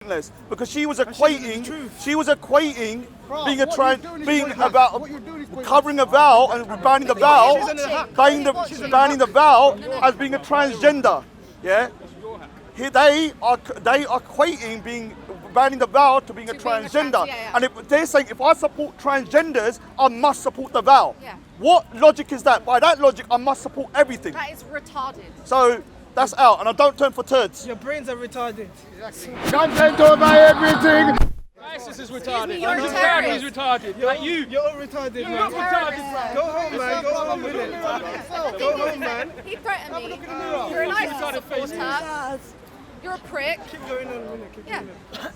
Because she was equating being about covering a vow and banning the vow, banning the vow as being a transgender. Yeah, here they are equating banning the vow to being a transgender. And if they're saying if I support transgenders, I must support the vow. Yeah. What logic is that? By that logic, I must support everything. That is retarded. So that's out, and I don't turn for turds. Your brains are retarded. Content over everything. ISIS is retarded. You're a Your terrorist. family is retarded. Like you. You're all retarded, man. Go home, man. Go home with it. Go home, man. He threatened me. You're an ISIS supporter. You're a prick. Keep going on, innit? Keep going on.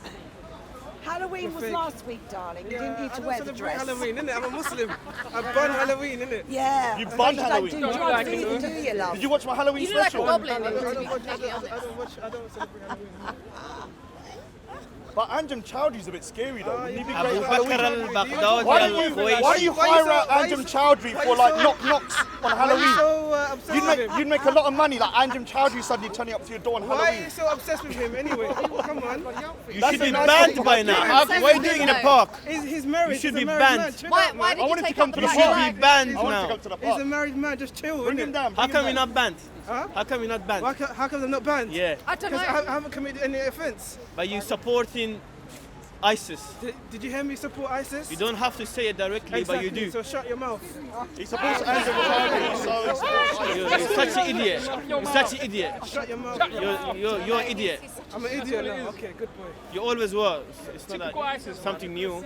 Halloween was last week, darling. You didn't need to I wear don't the celebrate dress. Halloween, innit? I'm a Muslim. I burn Halloween, innit? Yeah. You banned Halloween. Do Don't like it, you, do you, love? Did you watch my Halloween You look like a special? goblin. I to be don't completely honest. celebrate Halloween. But Anjem Chowdhury's a bit scary though. Wouldn't he be Abu great at Bakr Halloween? al-Baghdadi Why do you hire out Anjem Chowdhury for like knock-knocks on Halloween? So obsessed with him. You'd make a lot of money, like Anjem Chowdhury suddenly turning up to your door on Why are Halloween. you so obsessed with him anyway? Come on. You That's should a be nice banned thing. by now. Yeah, What are you doing in the park? He's married. You should He's a be married banned. man. Chill Why out, man. did I you wanted to take come up to the the You should park. be banned I wanted to now. go to the He's a park. married man. Just chill, Bring him innit? down. How come you're not banned? Huh? How come you're not banned? How come they're not banned? Yeah, I don't know. Because I haven't committed any offence. but you supporting ISIS. Did you hear me support ISIS? You don't have to say it directly, Exactly. but you do. So shut your mouth. He supports Anjem Chowdhury, so he supports ISIS. You're such an idiot. You're such an idiot. Shut your mouth. You're an idiot. I'm an idiot now. Okay, good boy. You always were. It's not Typical like ISIS, something new.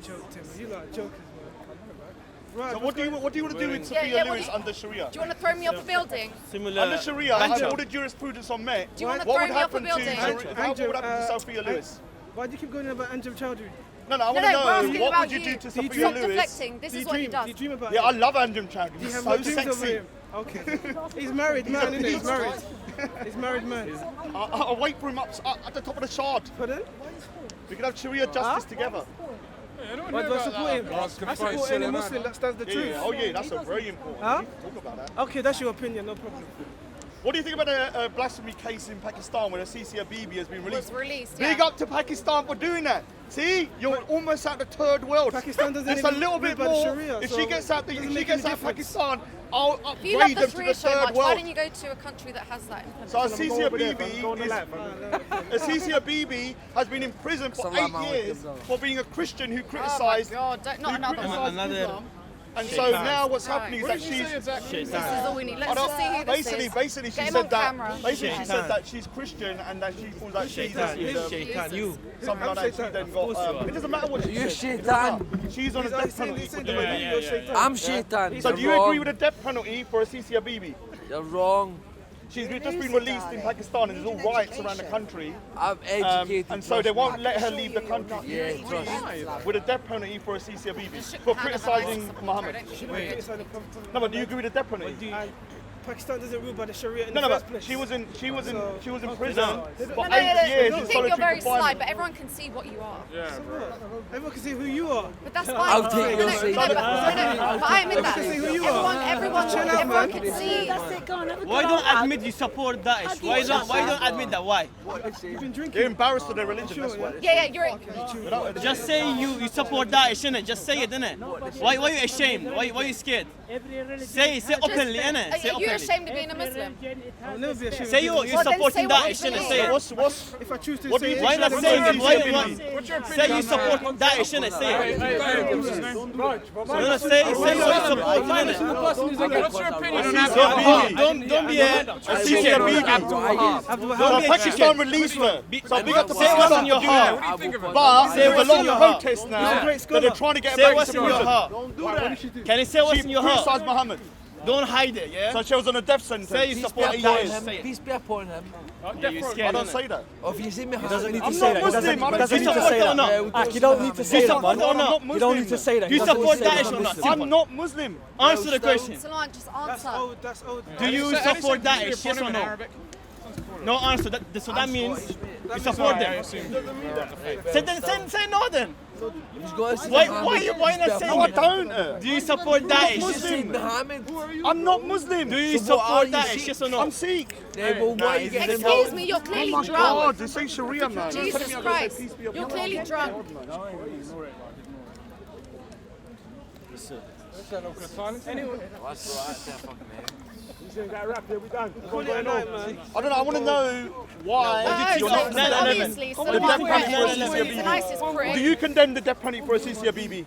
Joke, Tim. You lot are jokers, man. Right. So what do you want to do with Yeah, Sophia what do Lewis you- under Sharia? Do you want to throw me off a building? Similar. Under Sharia, banter. all the jurisprudence on Met, Do you want to what throw would me off a happen to building? what would happen to Sophia Lewis? Why do you keep going on about Anjem Chowdhury? No, I want No, to we're know asking what about would you do to Sophia Stop Lewis? deflecting. This Do is you what he dream? does. Do you dream about Yeah, I him? love Anjem Chowdhury. Do you He's have so no dreams over sexy. him? Okay. He's married man, isn't he? He's married. He's married man. I'll wait for him up at the top of the shard. Pardon? We can have Sharia justice together. Why do I support him? I support any Muslim that stands the Yeah, truth. yeah. Oh yeah, that's a very important. Huh? We need to talk about that. Okay, that's your opinion, no problem. What do you think about a blasphemy case in Pakistan where a Sophia Bibi has been released? Was released, Big yeah. up to Pakistan for doing that. See, you're almost at the third world. Pakistan doesn't It's a even little live bit by the more. Sharia, If so she gets out, doesn't if she make gets any out difference. Pakistan, I'll If you love upgrade the them to Sharia the so third much, why world. don't you go to a country that has that? So Sophia Bibi has been in prison for 8 years for being a Christian who Oh my criticised. God, not another one. Another. Islam. And so now what's happening is that she's. This is all we need. Let's I don't- just see who this is. Basically, Get she him said on that. camera. Basically, she Shaitan. said that she's Christian and that she feels like Jesus Shaitan. is Shaitan. You. something like that. She then got. It doesn't matter what she You said. shaitan. She's on a death penalty for doing that. I'm shaitan. So You're do you wrong. agree with the death penalty for Sophia Bibi? You're wrong. She's just been released in Pakistan and there's all riots around the country. I'm educated. And so they won't let her leave the country. Yeah, trust. With a death penalty for Sophia Bibi Shook for hand of criticising advice. Muhammad. No, but do you agree with the death penalty? Pakistan doesn't rule by the Sharia in No, the no, first but place. she was in prison for No, 8 years You in think you're solitary very sly, confinement. but everyone can see what you are. Everyone can see who you are. But that's fine. I'll take your seat. But I admit that. see who you Everyone can see. Why don't admit you support Daesh? Why don't admit that? Why? You've been drinking. They're embarrassed of their religion, that's why. Yeah, you're. Just say you support Daesh, innit? Just say it, innit? Why are you ashamed? Why you scared? Say openly, innit? Say Are you openly. ashamed of being a Muslim? I'll never be ashamed. Say you Well, then supporting say what Daesh, you innit? believe. Say it. What's If I choose to What do say you it, Why not say it? Why Say you support Daesh, innit? Say it. No, say what you support, innit? What's your opinion on Don't be a Sophia Bibi. So Pakistan released her. So big up to Say what's in Pakistan your for doing heart. that. But there's a what's lot in your of heart. protests now that they're trying to get her Say back what's into in your prison. heart. Can you say what's She in your heart? criticised Muhammad. Don't hide it, yeah? So she was on a death sentence. Say you support for 8 Daesh. years. Say it. Peace be upon him. Yeah, you're scared, I don't innit? say that. If you see me, He doesn't need to I'm say not that. Muslim. He doesn't You need to support say it or that. not? You don't need to say You that, support man. it or not? You don't need to say that. You He doesn't support need to say Daesh that. or not? I'm not Muslim. Answer the question. Salon, just That's answer. old, that's old. Do you support Daesh? Yes or no? No answer. So that means You support them. Say no then. He's got to say Why not saying No, I it? don't. Do you support Daesh? Muslim. Muhammad. I'm not Muslim. Do you So what are support you, Daesh? Sikh? Yes or no? I'm Sikh. Yeah, well, why are you getting Excuse involved? me, you're clearly Oh my drunk. God, this ain't Sharia, man. Jesus Christ. You're clearly drunk. I don't know, I want to know why you're not So obviously, Sulayman penalty is the nicest prick. Do you condemn the death penalty for Asisia Bibi?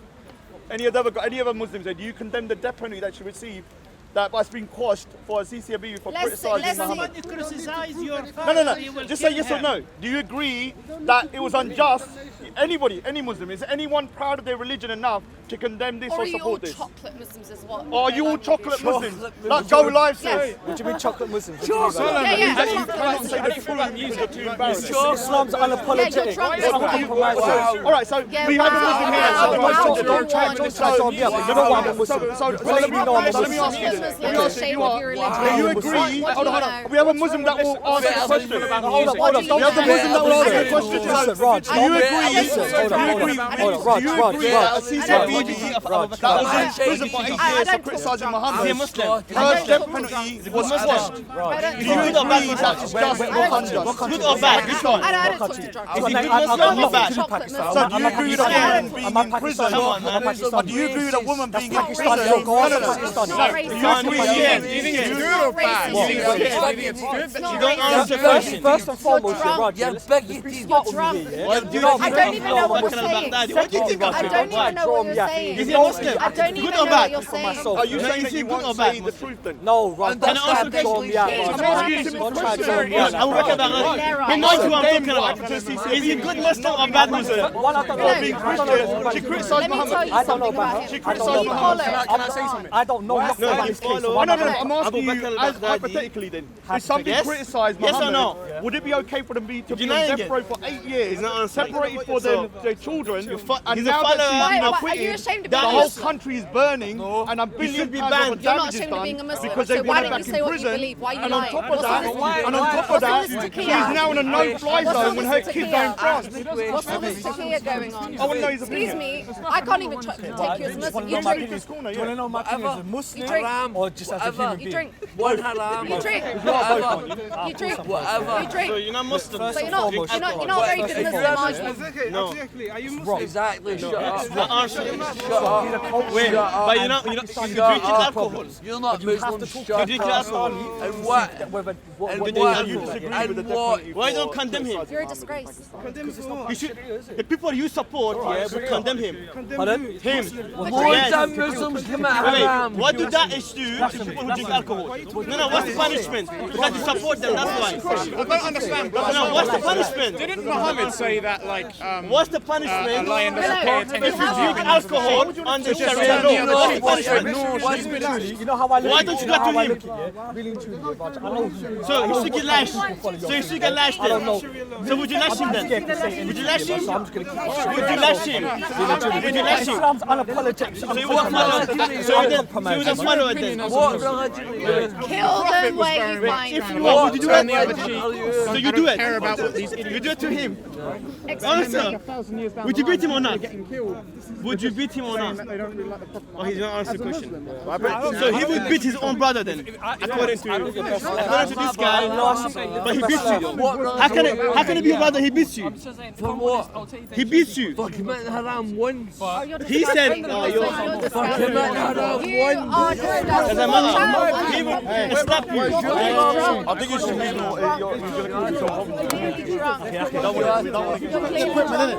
Any other Muslims there? Do you condemn the death penalty that she received that has been quashed for Asisia Bibi for Let's criticising see. Muhammad? Criticize your No. Just say yes or no. Do you agree that it was unjust? Anybody, any Muslim, is anyone proud of their religion enough to condemn this Or or are you all support this? chocolate Muslims as well? Or are you all chocolate Muslims? Like Go Live says. Yes. What do you mean chocolate Muslims? Yeah, You chocolate cannot say Muslims. the truth because you're too embarrassed. Islam's unapologetic. Yeah, you're drunk. It's uncompromising. All right, so Yeah, we have a wow, Muslim here. wow, So wow, Don't try wow. to try to me up. You know what I'm a Muslim. So let me ask you this. Let me ask you, you are. Do you agree? What Hold do you on. know? We have a Muslim that will answer the question. Hold up. We have the Muslim that will answer the question. Listen, Raj. Do you agree? Hold up, Raj. Do you agree that Asisia Bibi that was in prison for 8 I years for don't criticising talk Muhammad? He's a Muslim. Her death penalty was quashed. I don't Do you agree that it's just or unjust? Good or bad? Which one? I don't talk to drunk Is he people. good Muslim or bad? Chocolate Muslims. So do you agree with a woman being in prison? Come on, man. Or do you agree with a woman being in prison? Pakistani. Look, No, no, no. It's not racist. Do you agree? Yeah. Do you think it's It's good not or bad? racist. Do you think it's good? It's not You don't racist. answer the question. First and foremost, drunk. Raj. Yeah, Let's beg be you, smart you're drunk. with me, yeah? What do you I don't even know what you're saying. What do you think of I him? don't even know what you're saying. Is he a Muslim? I don't even Good know or what bad? you're saying. Are you No, saying is that he you good or won't bad? say the truth then? No, Raj. Can I ask Don't draw me out, I'm Raj. asking him Don't try to draw me Yes, out. I'm working about it. He knows who I'm talking about. Is he good Muslim or bad Muslim? One, I don't know. Being I don't know. Christian, she criticised Let me tell Muhammad. you I don't know something about about her. him. She I don't criticised know He Muhammad. followed. Can I say something? I don't know nothing about this case. So Oh, why no, not? I'm asking you Abu Bakr as al-Baghdadi. hypothetically then. If somebody Yes? criticised Yes or Muhammad, no? would it be okay for them to be on Denying death it. row for 8 years, He's not answering. separated for their children, and he's a now that she's follower. been Why are you acquitted, ashamed of the being a whole Muslim? country is burning, and a should billion be pounds banned. of You're not damage is ashamed of being a done Muslim. because So they why want her don't you back say in what you prison. believe? Why are you And on lying? top of What's that, wrong with and on top of that, What's she's Kia? now in a no-fly What's zone when her with kids are in Kia? France. What's all this tequila going on? I want to know his Excuse opinion. me, I can't even take you as a Muslim. You drink. This corner, Do you want to yeah. know my opinion as a Muslim You drink. or just as a human You being? drink. One haram. You drink. Whatever. You drink. Whatever. You drink. So you're not Muslim. So you're not a very good Muslim, are you? No. Are you Muslim? Exactly. Shut up. Not answering. Shut up. Wait, Shut up. but you drink alcohol. You're not Muslim. You Shut drink up. alcohol. And what? And What what? You disagree with the And death what? penalty. Why don't condemn him? You're a disgrace. You should, the people you support, yeah, would condemn him. Pardon? Him. More Yes. than Muslims commit Wait, haram. what do Daesh do to people who drink alcohol? No, what's the punishment? Because you support them, that's why. I don't understand. No, what's the punishment? Didn't Muhammad say that, like, What's the punishment? a lion doesn't pay attention If you to drink humans? alcohol under Sharia law, what's the punishment? You know how I look Why at don't you know go how to I him? look at it, yeah? Really and truly, Raj. I know you. So you should get lashed. So you should get lashed then. So would you lash him then? Would you lash him? So I'm just going to keep Would you lash him? Would you lash him? Islam's unapologetic. So you would follow. So you would follow it then. What religion are you in? Kill them where you find If you them. want, would you do Turn the it? other cheek. So you do it. Care about what these idiots You do it to him. Excuse me. Honestly, would you beat him or not? Would you beat him or not? Oh, he's not answering the question. So he would beat his own brother then, according to this guy. But he beats you. How can it be your brother? He beats you. For what? He beats you. For committing haram once. He said, You're you're disgusting. Committing haram You once. are disgusting. as a man, he will slap you. I think you should be more. You're going to cause yourself problems. You're really drunk. You're clearly drunk.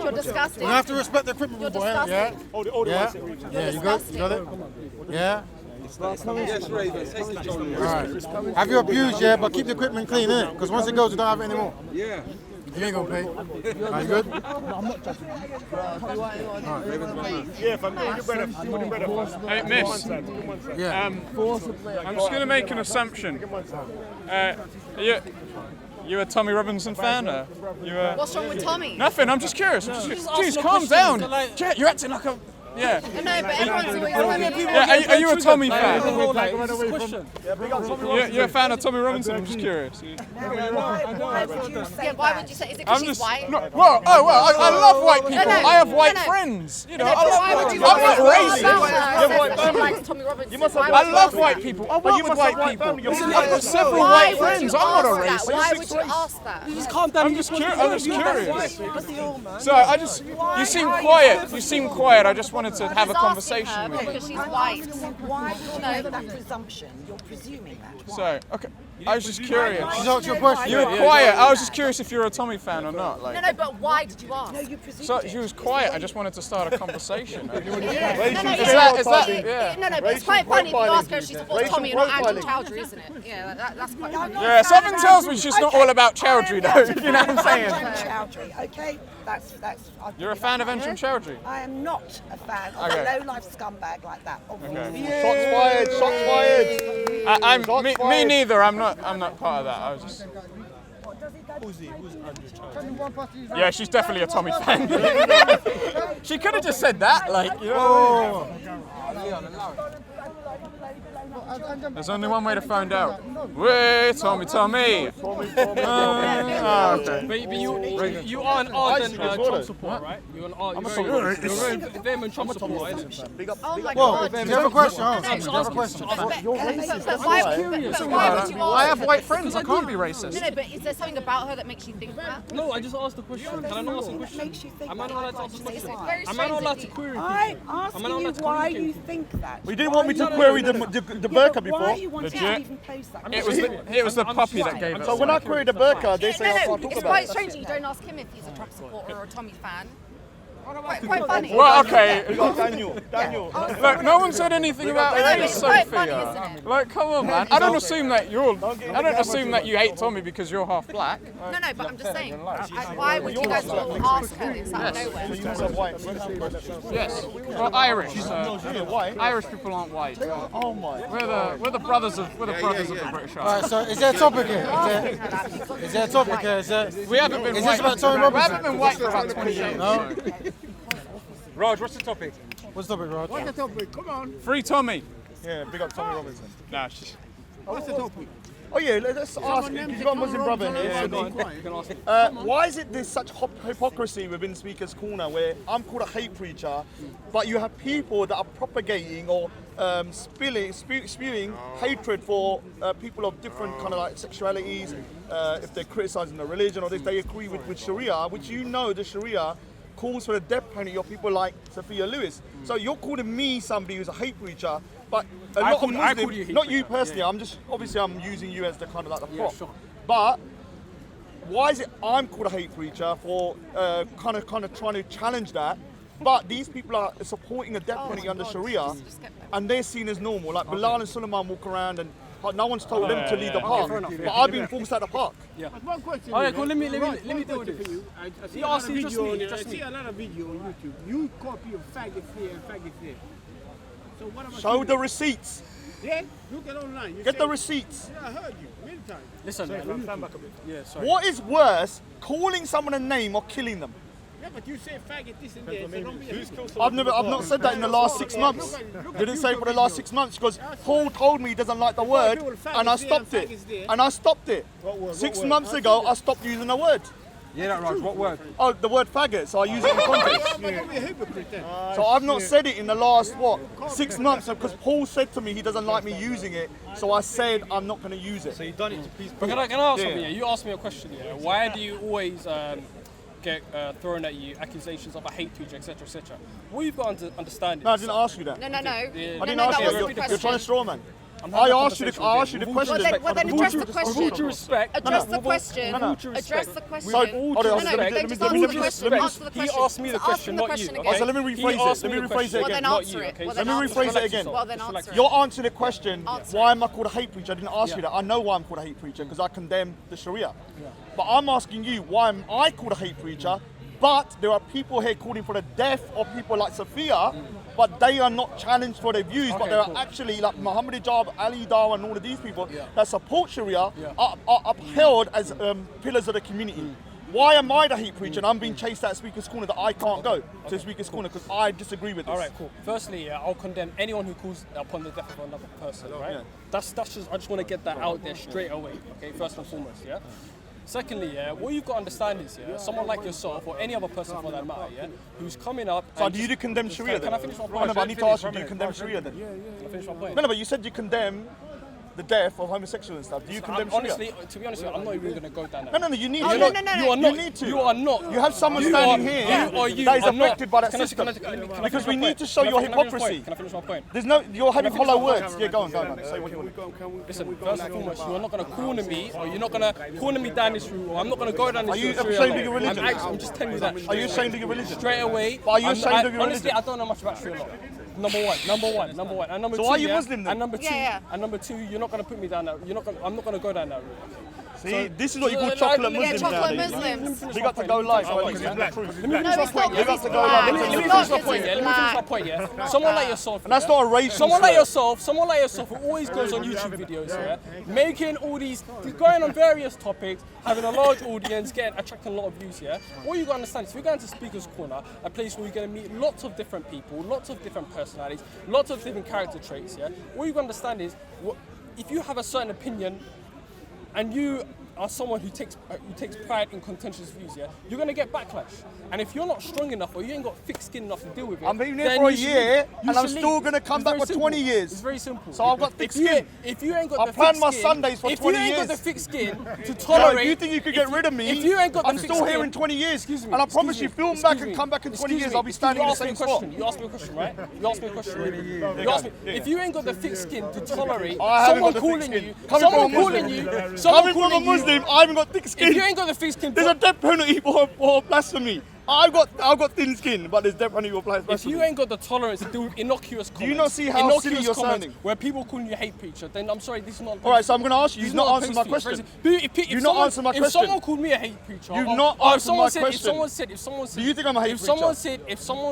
You're disgusting. You have to respect the equipment, You're boy. disgusting. Yeah, Hold it, yeah, hold it. yeah. You got, you got it. Yeah. All right. Have your abused, yeah, but keep the equipment clean, innit? Because once it goes, you don't have it anymore. Yeah. You ain't gonna pay. Are you good? Yeah, if I'm doing your better. Hey, miss, Yeah. I'm just going to make an assumption. You a Tommy Robinson fan? Or you a... What's wrong with Tommy? Nothing, I'm just curious. Jeez, calm down. Jet, you're acting like a... Yeah. No, but everyone's always Yeah. Are you a Tommy fan? Question. You're a fan of Tommy Robinson? I'm just curious. Why would you say Yeah, why would you say? Is it I'm because she's just white? I love white people. No, no. I have white No, no. friends. You know, No, I but love why white would you people. I'm not about racist. her says she likes Tommy Robinson? I love white people. I work with white people. I've got several white friends. I'm not a racist. Why would you ask that? Just calm down. I'm just curious. What's the old man? So I just, you seem quiet. You seem quiet. I just wanted to have a Just asking conversation her with you. because she's white. Why would you make that presumption? You're presuming that. Why? So, okay. I was just curious. She's asked you a question. You were quiet. I was just curious if you're a Tommy fan or not. No, Like, no, but why did you ask? No, you presumed so it. she was quiet. I just wanted to start a conversation. No, no, Is that, yeah. No, no, but it's quite funny if you ask her if she supports Tommy and not Andrew Chowdhury, isn't it? Yeah, that's quite funny. Yeah, something tells me she's not all about Chowdhury, though. You know what I'm saying? Chowdhury, okay? That's. You're a fan of Andrew Chowdhury? I am not a fan of Okay. a low-life scumbag like that. Obviously. Shots fired. Shots fired. Me neither. I'm not part of that. I was just. Yeah, she's definitely a Tommy fan. She could have just said that, like, you know. There's only one way to find out. Wait, Tommy. Tommy. Okay. But you are an ardent Trump supporter, right? You're an ardent. You're a vehement Trump supporter. Oh my Whoa, God. do you have a question? No, Do you have a question? But why would you ask? I have white friends. I can't be racist. No, no, but is there something about her that makes you think that? No, I just asked the question. Can I not ask the question? Makes you think Am I not allowed to ask the It's question? very Am I not allowed to strange. query I'm people? asking Am I not you allowed to why communicate you with people? think that. You didn't want me to query the burqa Why before. you wanted to Legit. even post that? It was the puppy that gave it. So when I queried the burqa, they say I No, can't talk it's about quite it. strange that you don't ask him if he's a Trump supporter or a Tommy fan. Quite funny. Well, okay. We got Daniel. Look, no one said anything about No, no, race, it's quite funny, Sophia. isn't it? Like, come on, man. I don't assume that you hate Tommy because you're half black. No, no, but I'm just saying. Why would you guys all ask her this out of nowhere? Yes. Well, Irish. So Why? Irish people aren't white. Oh my. We're the brothers of the British All Isles. right, so is there a topic here? Is there a topic here? We haven't been Is white. this about Tommy We Robinson? haven't been white for about 20 years. No? Raj, what's the topic? What's the topic, Rod? Free Tommy. Yeah, big up Tommy Robinson. Nah, she's... Oh yeah, let's ask. You've got a Muslim brother here. Why is it there's such hypocrisy within Speaker's Corner where I'm called a hate preacher, but you have people that are propagating or spewing hatred for people of different kind of like sexualities, if they're criticizing the religion or if they agree with Sharia, which you know the Sharia calls for the death penalty of people like Sophia Lewis. So you're calling me somebody who's a hate preacher, but a lot of Muslims, not you personally, I'm just, obviously I'm using you as the kind of like the prop. But why is it I'm called a hate preacher for kind of trying to challenge that, but these people are supporting a death penalty under Sharia and they're seen as normal, like Bilal and Sulayman walk around and no one's told them to leave the park, but I've been forced out the park. One question. Alright, cool. Let me deal with this. I see a lot of video on YouTube. You copy a faggot here and faggot there. So what am I Show the receipts. Yeah, look at online. Get the receipts. I heard you many times. Listen, stand back a bit. Yeah, sorry. What is worse, calling someone a name or killing them? Yeah, but you say faggot this and that. So don't be a I've not said that in the last 6 months. Didn't say for the last 6 months because Paul told me he doesn't like the word and I stopped it. 6 months ago I stopped using the word. Yeah, that Raj. What word? Oh, the word faggot, so I use it in context. Don't be a hypocrite then. So I've not said it in the last, 6 months because Paul said to me he doesn't like me using it, so I said I'm not going to use it. So you've done it to please Paul. But can I ask something? Yeah? You asked me a question. Yeah. Why do you always get thrown at you accusations of a hate preacher, etc., etc.? What you've got to understand is... No, I didn't ask you that. No, no, no. I No, didn't no, ask that you. wasn't the You're trying to straw man. I asked you the question. Well, then address the question. With all due respect, Address the question. Address the question. He asked me the question, not you. Okay, so let me rephrase it Well, again. then answer it. Let me rephrase it again. Well, then answer it. You're answering the question, why am I called a hate preacher? I didn't ask you that. I know why I'm called a hate preacher, because I condemn the Sharia. But I'm asking you, why am I called a hate preacher? But there are people here calling for the death of people like Sophia, but they are not challenged for their views, but they are actually like Muhammad Hijab, Ali Dawa and all of these people that support Sharia are upheld as pillars of the community. Why am I the hate preacher and I'm being chased out of Speaker's Corner that I can't go to Speaker's Corner because I disagree with this? All right, cool. Firstly, I'll condemn anyone who calls upon the death of another person, right? Yeah. That's just, I just want to get that out there straight away, okay, first and foremost, yeah? Secondly, what you've got to understand is, someone like yourself or any other person for that matter, who's coming up. So do you condemn Sharia then? Can I finish my point? No, but I need to ask you, do you condemn Sharia then? Can I finish my point? No, but you said you condemn the death of homosexuals and stuff. Do you condemn Sharia? Honestly, to be honest with you, I'm not even going to go down that. No, you need to. No. You are not. You need to. You are not. You have someone standing here that is affected by that Can I system. finish Because we my need point? to show your Can I finish my hypocrisy. point? Can I finish my point? There's no, you're having Can I hollow finish my words. Yeah, go on. Say what you want. Listen, first and foremost, you're not going to corner me, or you're not going to corner me down this route, or I'm not going to go down this route. Are you ashamed of your religion? I'm just telling you that. Are you ashamed of your religion? Straight away. But are you ashamed of your Honestly, religion? I don't know much about Sharia law. Number one. And number So two, why are you Muslim then? And number two, Yeah. and number two, you're not going to put me down that. I'm not going to go down that route. See, this is what you call chocolate Yeah, Muslims chocolate nowadays. Muslims. Big up to go live. No, Big up No, it's not to go because live. it's Let me black. finish my point, yeah. Let me finish my point, yeah. Someone like yourself. And that's not a racial Someone like slur. yourself who always goes on YouTube videos, yeah, making all these, going on various topics, having a large audience, attracting a lot of views, yeah. What you got to understand is if you're going to Speaker's Corner, a place where you're going to meet lots of different people, lots of different personalities, lots of different character traits, yeah. What you got to understand is, if you have a certain opinion, and you are someone who takes pride in contentious views, yeah, you're going to get backlash. And if you're not strong enough or you ain't got thick skin enough to deal with it, I'm been here then for a you should year leave. You and I'm should still leave. going to come It's back very for simple. 20 years. It's very simple. So I've got thick skin. If you ain't got I the planned thick my skin, Sundays for 20 if you ain't years. got the thick skin to So tolerate, if you think you could get rid of me, if you ain't got the I'm thick still here skin- in 20 years. Excuse me, And I promise excuse you, me, film excuse back and me, come back in 20 excuse years, me, I'll be standing in the you same asked me a spot. question. You asked me a question, right? You asked me a question. You asked me if you ain't got the thick skin to tolerate I haven't someone got the thick calling skin. you, Coming someone from a calling Muslim. you, someone Coming from a calling you. Muslim, I haven't got thick skin. If you ain't got the thick skin, There's a death penalty for blasphemy. I've got thin skin, but there's death penalty for if blasphemy. you ain't got the tolerance to deal with innocuous comments, you not see how innocuous silly you're comments sounding? where people calling you hate preacher, then I'm sorry, this is not. All right, so I'm going to ask you. This You've is not a answered my place for you. question. If You've not someone- answered my If question. someone called me a hate preacher, You've or- not or if answered someone my said, question. if someone said, Do you think I'm a hate if preacher? someone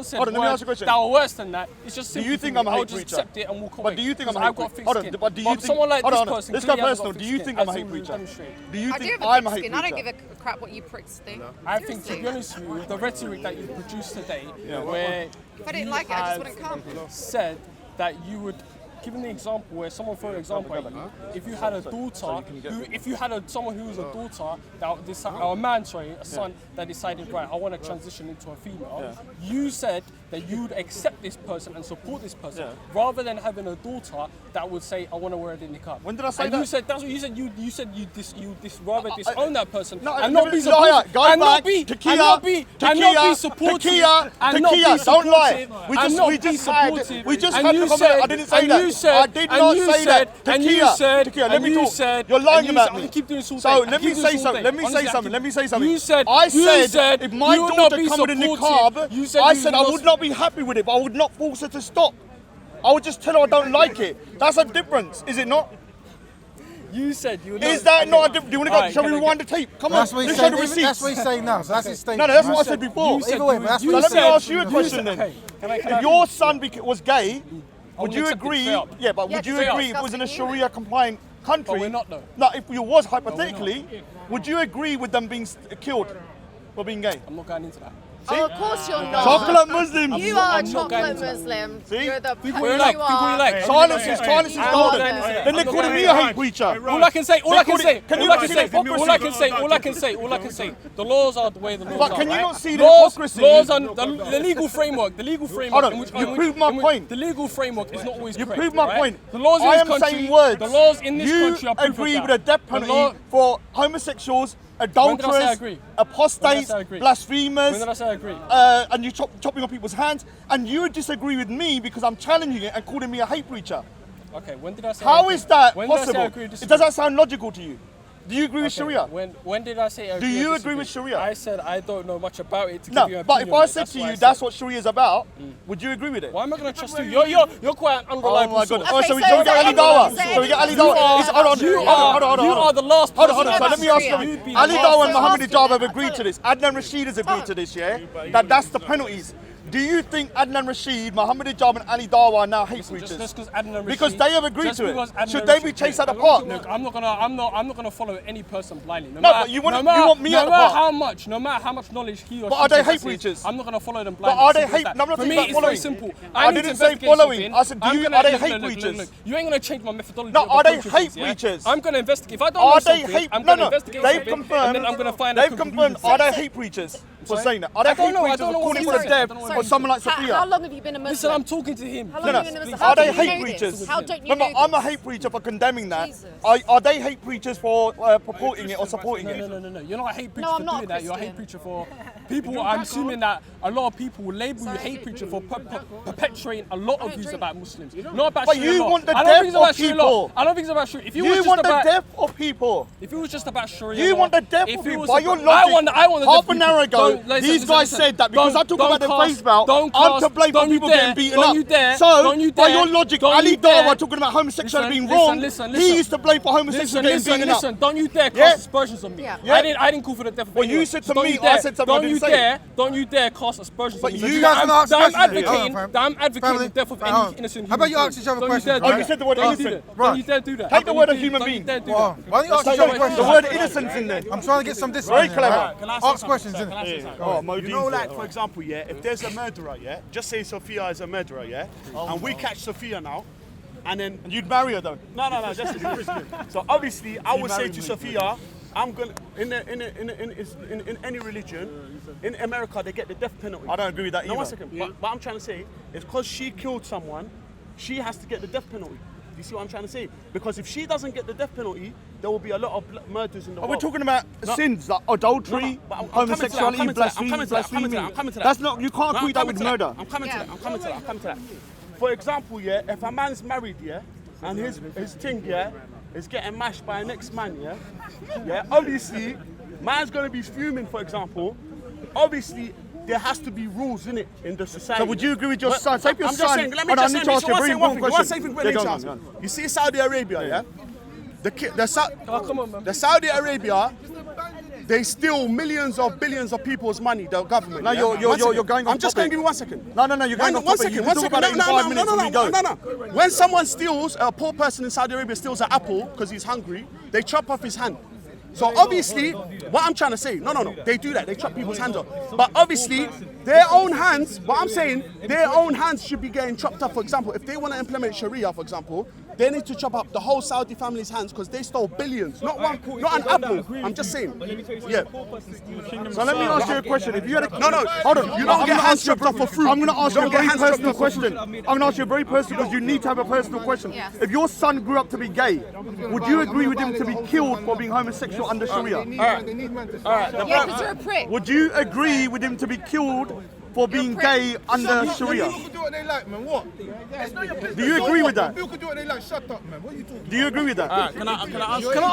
said Hold on, let me words ask you a question. that were worse than that, it's just Do you simple think for I'm a me. I'll hate just preacher? accept it and walk away. But do you think I'm a Because hate I've got preacher? thick Hold on, skin. but do you think? Someone like hold this on, person let's go clearly hasn't personal. got Do thick you skin, think I'm a as hate will preacher? demonstrate. Do you I do think have I'm a a thick hate skin. I don't preacher? give a crap what you pricks think. I think, to Seriously. be honest with you, with the rhetoric that you produced today, where If I didn't you like it, I just have wouldn't come. said that you would, given the example where someone threw an example at you, if you had a daughter, if you had someone who was a daughter, or a man, a son, that decided, right, I want to transition into a female, you said that you would accept this person and support this person, rather than having a daughter that would say, I want to wear the niqab. When did I say and that? You said that's what you said. You said you rather disown that person No, and no, not be no, supportive, go and back. not be Takia, and not be Takia, supportive, Takia, and not be Takia, don't lie. supportive, We and just- not we be just had- supportive. we just And had you the comment. said- I didn't say and that. you said- I did and not you say said- that. And you Takia, said, Takia, let and me you talk. said, You're lying and you about said- me. I keep doing this all So day. I let keep me doing say this all something. day. Let me say Honestly, I something. keep- Let me say something. You said I you said said if my you would not daughter be come with a supportive. niqab, You said I you said would I not- would not be happy with it, but I would not force her to stop. I would just tell her I don't like it. That's a difference, is it not? You said you would Is that not a difference? Do you want to go? Alright, Shall we can I rewind the tape? Come on, That's what let's he's show saying. the That's receipts. what he's saying now. So that's his statement. No, that's what I said before. You said Either way, you- but that's you what So let me said- ask you a you question said- then. okay, can I If your son was gay, would would you accept it agree? straight up. Yeah, but Yeah, would you straight up. agree if it was in a Disgusting Sharia compliant country? But we're not, though. No, if you was hypothetically, would you agree with them being killed for being gay? I'm not going into that. Oh, of course you're not. Chocolate Muslims. You are a I'm not going chocolate into that. Muslim. See? You're the People you like, you people you are. like. Silence is golden. I'm not Then going they're to- calling me a hate preacher. All I can say, all I can say, Can you all I not can see say, the hypocrisy? all I can say, all I can say, all I can say. The laws are the way the laws But are. can you right? not see the laws, hypocrisy? Laws and the legal framework, the legal framework. Hold on, you proved my point. The legal framework is not always You correct. proved my right? point. The laws in I this am country, saying words. the laws in this you country are proof agree of with a that. death The penalty law- for homosexuals, When did I say I adulterers, agree? apostates, When did I say I agree? blasphemers, When did I say I agree? and you chopping off people's hands, and you disagree with me because I'm challenging it and calling me a hate preacher. Okay, when did I say I How agree? is that When did I say I possible? agree or Does disagree? that sound logical to you? Do you agree with Okay, Sharia? When did I say I agree? Do or you agree disagree? with Sharia? I said I don't know much about it to No, give you an but if opinion. I mate. said to what I you said. that's what Sharia is about, would you agree with it? Why am I going to trust you? You're quite an Oh unreliable my source. God! Oh, Okay, shall we so get Ali anyone- Dawa? so Shall we get Ali anyone- Dawa? Hold on, You hold on. are the last Hold person. on. So let me ask you. You'd be Ali the Dawa last and Mohammed person. Hijab have agreed to this. Adnan Rashid has agreed to this, yeah? That's the penalties. Do you think Adnan Rashid, Muhammad Hijab, and Ali Dawa are now hate preachers? Just because Adnan Rashid, because they have agreed to it. Should they be chased out of the park? Look, I'm not gonna follow any person blindly. But you want me at the park. No matter how much knowledge he or but she are they hate possesses, preachers? I'm not gonna follow them blindly. But are they hate? No, I'm not For saying me, about it's following. very simple. I didn't say following. I said, are they hate preachers? You ain't gonna change my methodology. No, are they hate preachers? I'm gonna investigate. If I don't know something, I'm gonna investigate they've something, confirmed, and then I'm gonna find. They've confirmed. Are they hate preachers for saying that? Are they hate preachers according to the death of someone like Sophia? How long have you been a Muslim? Listen, I'm talking to him. How long have you been a Muslim? Are they hate preachers? How don't you know Remember, I'm a hate preacher for condemning that. Are they hate preachers for purporting it or supporting it? No. You're not a hate preacher No, for I'm not doing that. You're a hate preacher for people. I'm assuming that a lot of people will label you hate preacher for perpetuating a lot of views about Muslims. Not about But Sharia you law. want the I don't think death it's about of Sharia people. law. I don't think it's about Sharia. If it was You just want the about, death of people. if it was just about Sharia You law, want the death if of it people. was By about- your logic, I want the death half of an people. hour ago, Don't- listen, these listen, guys listen. said that because I talk about the cast- face belt, don't I'm to cast- blame for don't you people dare- getting beaten don't up. you dare- So, don't you by dare- your logic, don't Ali you dare- Dawa talking about homosexuality being Listen, wrong, listen. he is to blame for homosexuality getting beaten up. Listen. Don't you dare Yeah. cast aspersions on me. Yeah. I didn't call for the death of Well, anyone. you said to Don't me, you dare- I said something, I didn't say it. Don't you dare cast aspersions But on me. you guys I'm- wanna ask that I'm questions? advocating Hold on, that I'm advocating family. the death of Hold on. any innocent How about you human ask each other being. questions, Don't you right? dare You said the word do that. innocent. Don't you dare do that. Take the word of human Don't you being. dare do Well, that. why don't you ask each other questions? The word innocence in there. I'm trying to get some discipline. Very here, clever. right? Can I say Ask questions, something? innit? Oh, You know, like, for example, yeah, if there's a murderer, yeah, just say Sophia is a murderer, yeah, and we catch Sophia now, and then You'd marry her though. no, just so obviously I would say to Sophia, I'm gonna in any religion, in America they get the death penalty. I don't agree with that No, one either. second. What I'm trying to say is because she killed someone, she has to get the death penalty. Do you see what I'm trying to say? Because if she doesn't get the death penalty, there will be a lot of murders in the Are we world. talking about sins like adultery, But I'm coming to that, homosexuality, I'm coming to that. That's not. You can't No, equate that with murder. I'm coming to that. For example, yeah, if a man's married, yeah, and his thing, yeah, is getting mashed by an ex-man, yeah, obviously, man's gonna be fuming, for example. Obviously, there has to be rules in it in the society. So would you agree with your But son? Say if your I'm just son. saying, let me Hold on, just I need say to ask you a very important one question. thing. Yeah, go on, go on. You see Saudi Arabia, yeah? Come on, man. The Saudi Arabia, they steal millions of billions of people's money, the government. No, yeah? you're One second. going off I'm just topic. going to give you 1 second. No, you're going off One topic. second, You one can talk second. about it in 5 minutes when we go. No. When someone steals, a poor person in Saudi Arabia steals an apple because he's hungry, they chop off his hand. So obviously, what I'm trying to say, no, they do that, they chop people's hands off. But obviously, their own hands, what I'm saying, their own hands should be getting chopped up. For example, if they want to implement Sharia, for example, they need to chop up the whole Saudi family's hands because they stole billions, not an apple. I'm just saying. Yeah. So let me ask you a question. If you had a No, hold on. you don't I'm get gonna hands ask you a chopped off for fruit. I'm going to ask You you a don't get very hands chopped personal off for question. I'm going to ask you a very personal because you need to have a personal question. Yes. If your son grew up to be gay, would you agree with him to be killed for being homosexual under Sharia? Yeah, because you're a prick. Would you agree with him to be killed for being gay under Sharia? People can do what they like, man. What? Do you agree with that? People can do what they like. Shut up, man. What are you talking Do you agree with that? Can I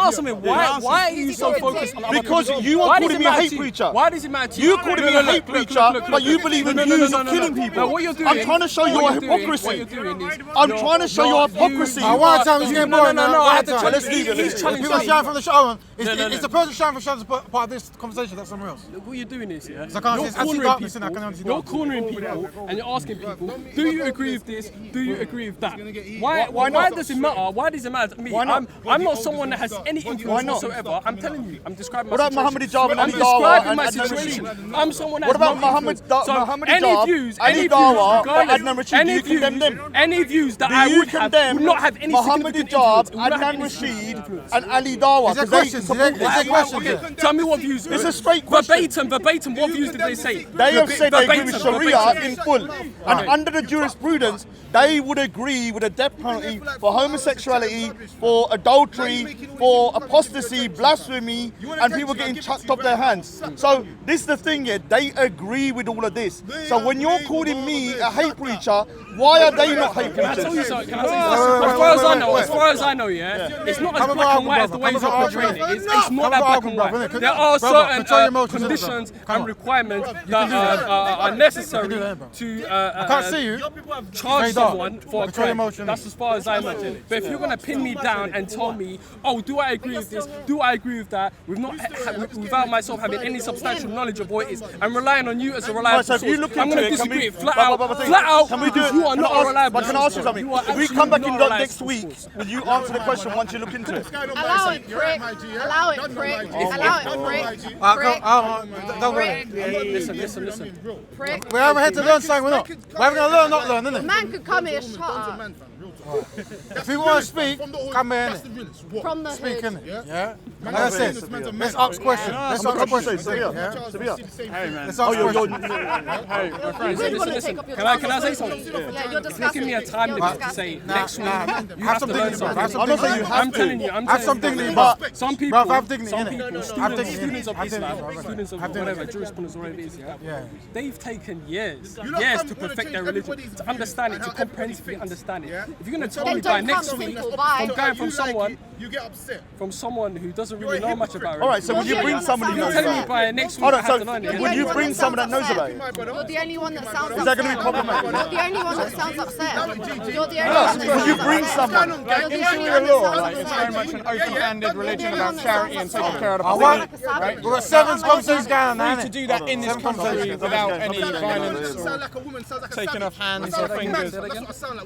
ask something? Why are you so focused on other Because people? you are Why calling does it me a matter hate to you? preacher. Why does it matter to you? You calling me a hate preacher, but you believe in views of killing people. No, what you're doing, I'm trying to show you what a you're doing- hypocrisy. What you're doing is I'm trying to show you a hypocrisy. One time it's getting boring. No, I had to Well, challenge let's leave it. He's challenging People me. shine from the show. No. It's the person shine from the show part of this conversation. That's somewhere else. Look, what you're doing is, yeah, I can't you're see- I see cornering darkness in that, I people, can see you're darkness. cornering people, and you're asking people, do you agree with this? Do you agree with that? Why Why not? does it matter? Why does it matter to me? Why not? I'm not someone that has any Why influence not? whatsoever. I'm telling you, I'm describing my What about situation. Muhammad Hijab and I'm Ali Dawa describing and my Adnan situation. Rashid? I'm someone that What has about no Muhammad influence. So Muhammad any Hijab, views, Ali any views, Dawa, regardless, Adnan Rashid, do you condemn them? any views that Do I you would have condemn would not have any Muhammad significant Hijab, influence. It would not have Adnan any significant Rashid, influence. and Ali Dawa? Is there 'cause they questions? support Is there this. questions? Okay, tell me what views. It's a straight question. Verbatim, what views did they say? They have said they agree with Verbatim, Sharia verbatim. in full. And under the jurisprudence, they would agree with a death penalty for homosexuality, for adultery, for apostasy, blasphemy, and people getting chucked off their hands. So this is the thing here, they agree with all of this. So when you're calling me a hate preacher, Why are they not hate Can I tell you preachers? something? Can I tell you something? As far as I know, yeah, it's not as black and white as the ways of portraying it. It's not that black and white. There are certain conditions and requirements that are necessary to charge someone for a crime. That's as far as I know. But if you're gonna pin me down and tell me, oh, do I agree with this? Do I agree with that? Without myself having any substantial knowledge of what it is, I'm relying on you as a reliable source. I'm gonna disagree flat out, because you are not a reliable source. But can I ask you something? If we come back in next week, will you answer the question once you look into it? Allow it, prick. Allow it, prick. Allow it, prick. Don't worry. Listen. Prick. We're here to learn something, we're not. We're either going to learn or not learn, The isn't it? man could come here, shut up. If you want to speak, come here, innit? From the Speak, hood. innit? Yeah? Like I said, let's ask questions. Let's ask questions. Sophia. Hey, man. Let's ask questions. Hey, my friend. Listen. Can I say something? Yeah, you're It's making me a time limit to say next week. You Have have some to learn dignity, bro. something. Have some I'm not saying you dignity. have I'm to. telling you. Have some dignity, But bro. some people, Bro, have dignity, some innit? people, Have dignity, students of innit? Islam, Have dignity, students of Have dignity. whatever, jurisprudence or whatever it is, Yeah. they've taken years to perfect their religion, to understand it, to comprehensively understand it. If you're going to tell me by next week, I'm going from someone who doesn't really know much about it. All right, so will you bring somebody who You're knows telling me about it? by next week Hold I on, have so to learn it. will you bring someone that knows about it? You're the only one that sounds upset. Is that going to be problematic? You're the only one that sounds upset. You're the only one that Will you sounds bring upset. someone? You're the In only Sharia one that law, sounds like, it's very much an open-handed religion about charity and taking care of the poor. Right? We've got 7 conversations going on now, Free to innit? do that in this country without any violence or taking off hands or fingers.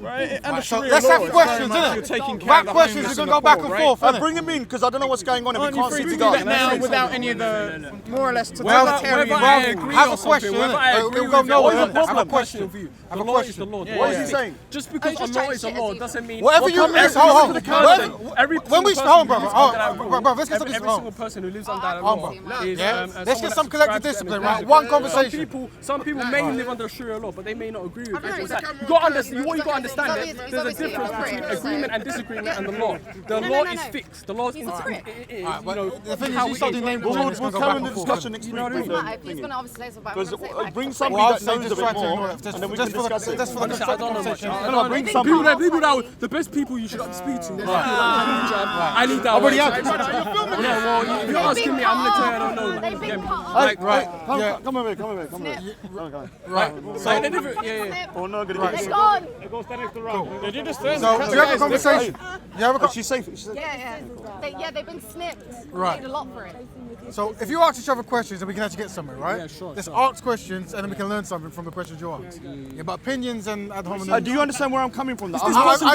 Right? And the So Sharia let's law have is questions, very much you're innit? taking care Back of the questions, homeless we're and going to go the back poor, and right? forth, innit? Bring him in, because I don't know what's going on and we Aren't you can't free see to the do guy. that now without any of the more or less Well, totalitarian whether I values? agree have or a question, something, whether innit? I We'll agree go with it, nowhere, what's the innit? Have a problem? question. Of you. Have The a law is question. the law. What is he saying? Just because a law is a law doesn't mean Whatever you every hold on. single person- every When we single hold on, person brother. who lives under that Oh, rule- bro, let's get to this. every single person who lives under that Oh, law is yeah. someone Let's get that some collective subscribes to discipline, and right? agrees One with it. conversation. Some people may live under Sharia law, but they may not agree with it. It's like, you got to understand. What you got to understand is there's a difference between agreement and disagreement and the law. The law is fixed. The law is, you know, The thing how is, you it started is. naming We'll names. carry on the discussion next week. know what I mean? He's going to obviously say something, but I'm Because going to say it bring back. somebody Well, that knows a bit more, and then we can discuss it. Just for the Honestly, I don't know much. conversation. No, bring People somebody. the best people you should speak to. I need that. Already one. have. Yeah, well, if you're asking me, I'm gonna tell you I don't know. They've been cut off. Like, Come over here. Right. so they're different. Yeah. Oh, no, I'm going to get They're you. gone. They did this thing. So, do you have a conversation? You have a She's safe. Yeah, they've been snipped. Right. Paid a lot for it. So, if you ask each other questions, then we can actually get somewhere, right? Yeah, sure, Let's sure. ask questions, and then we can learn something from the questions you ask. Yeah, but opinions and ad hominem. Do you understand where I'm coming from? I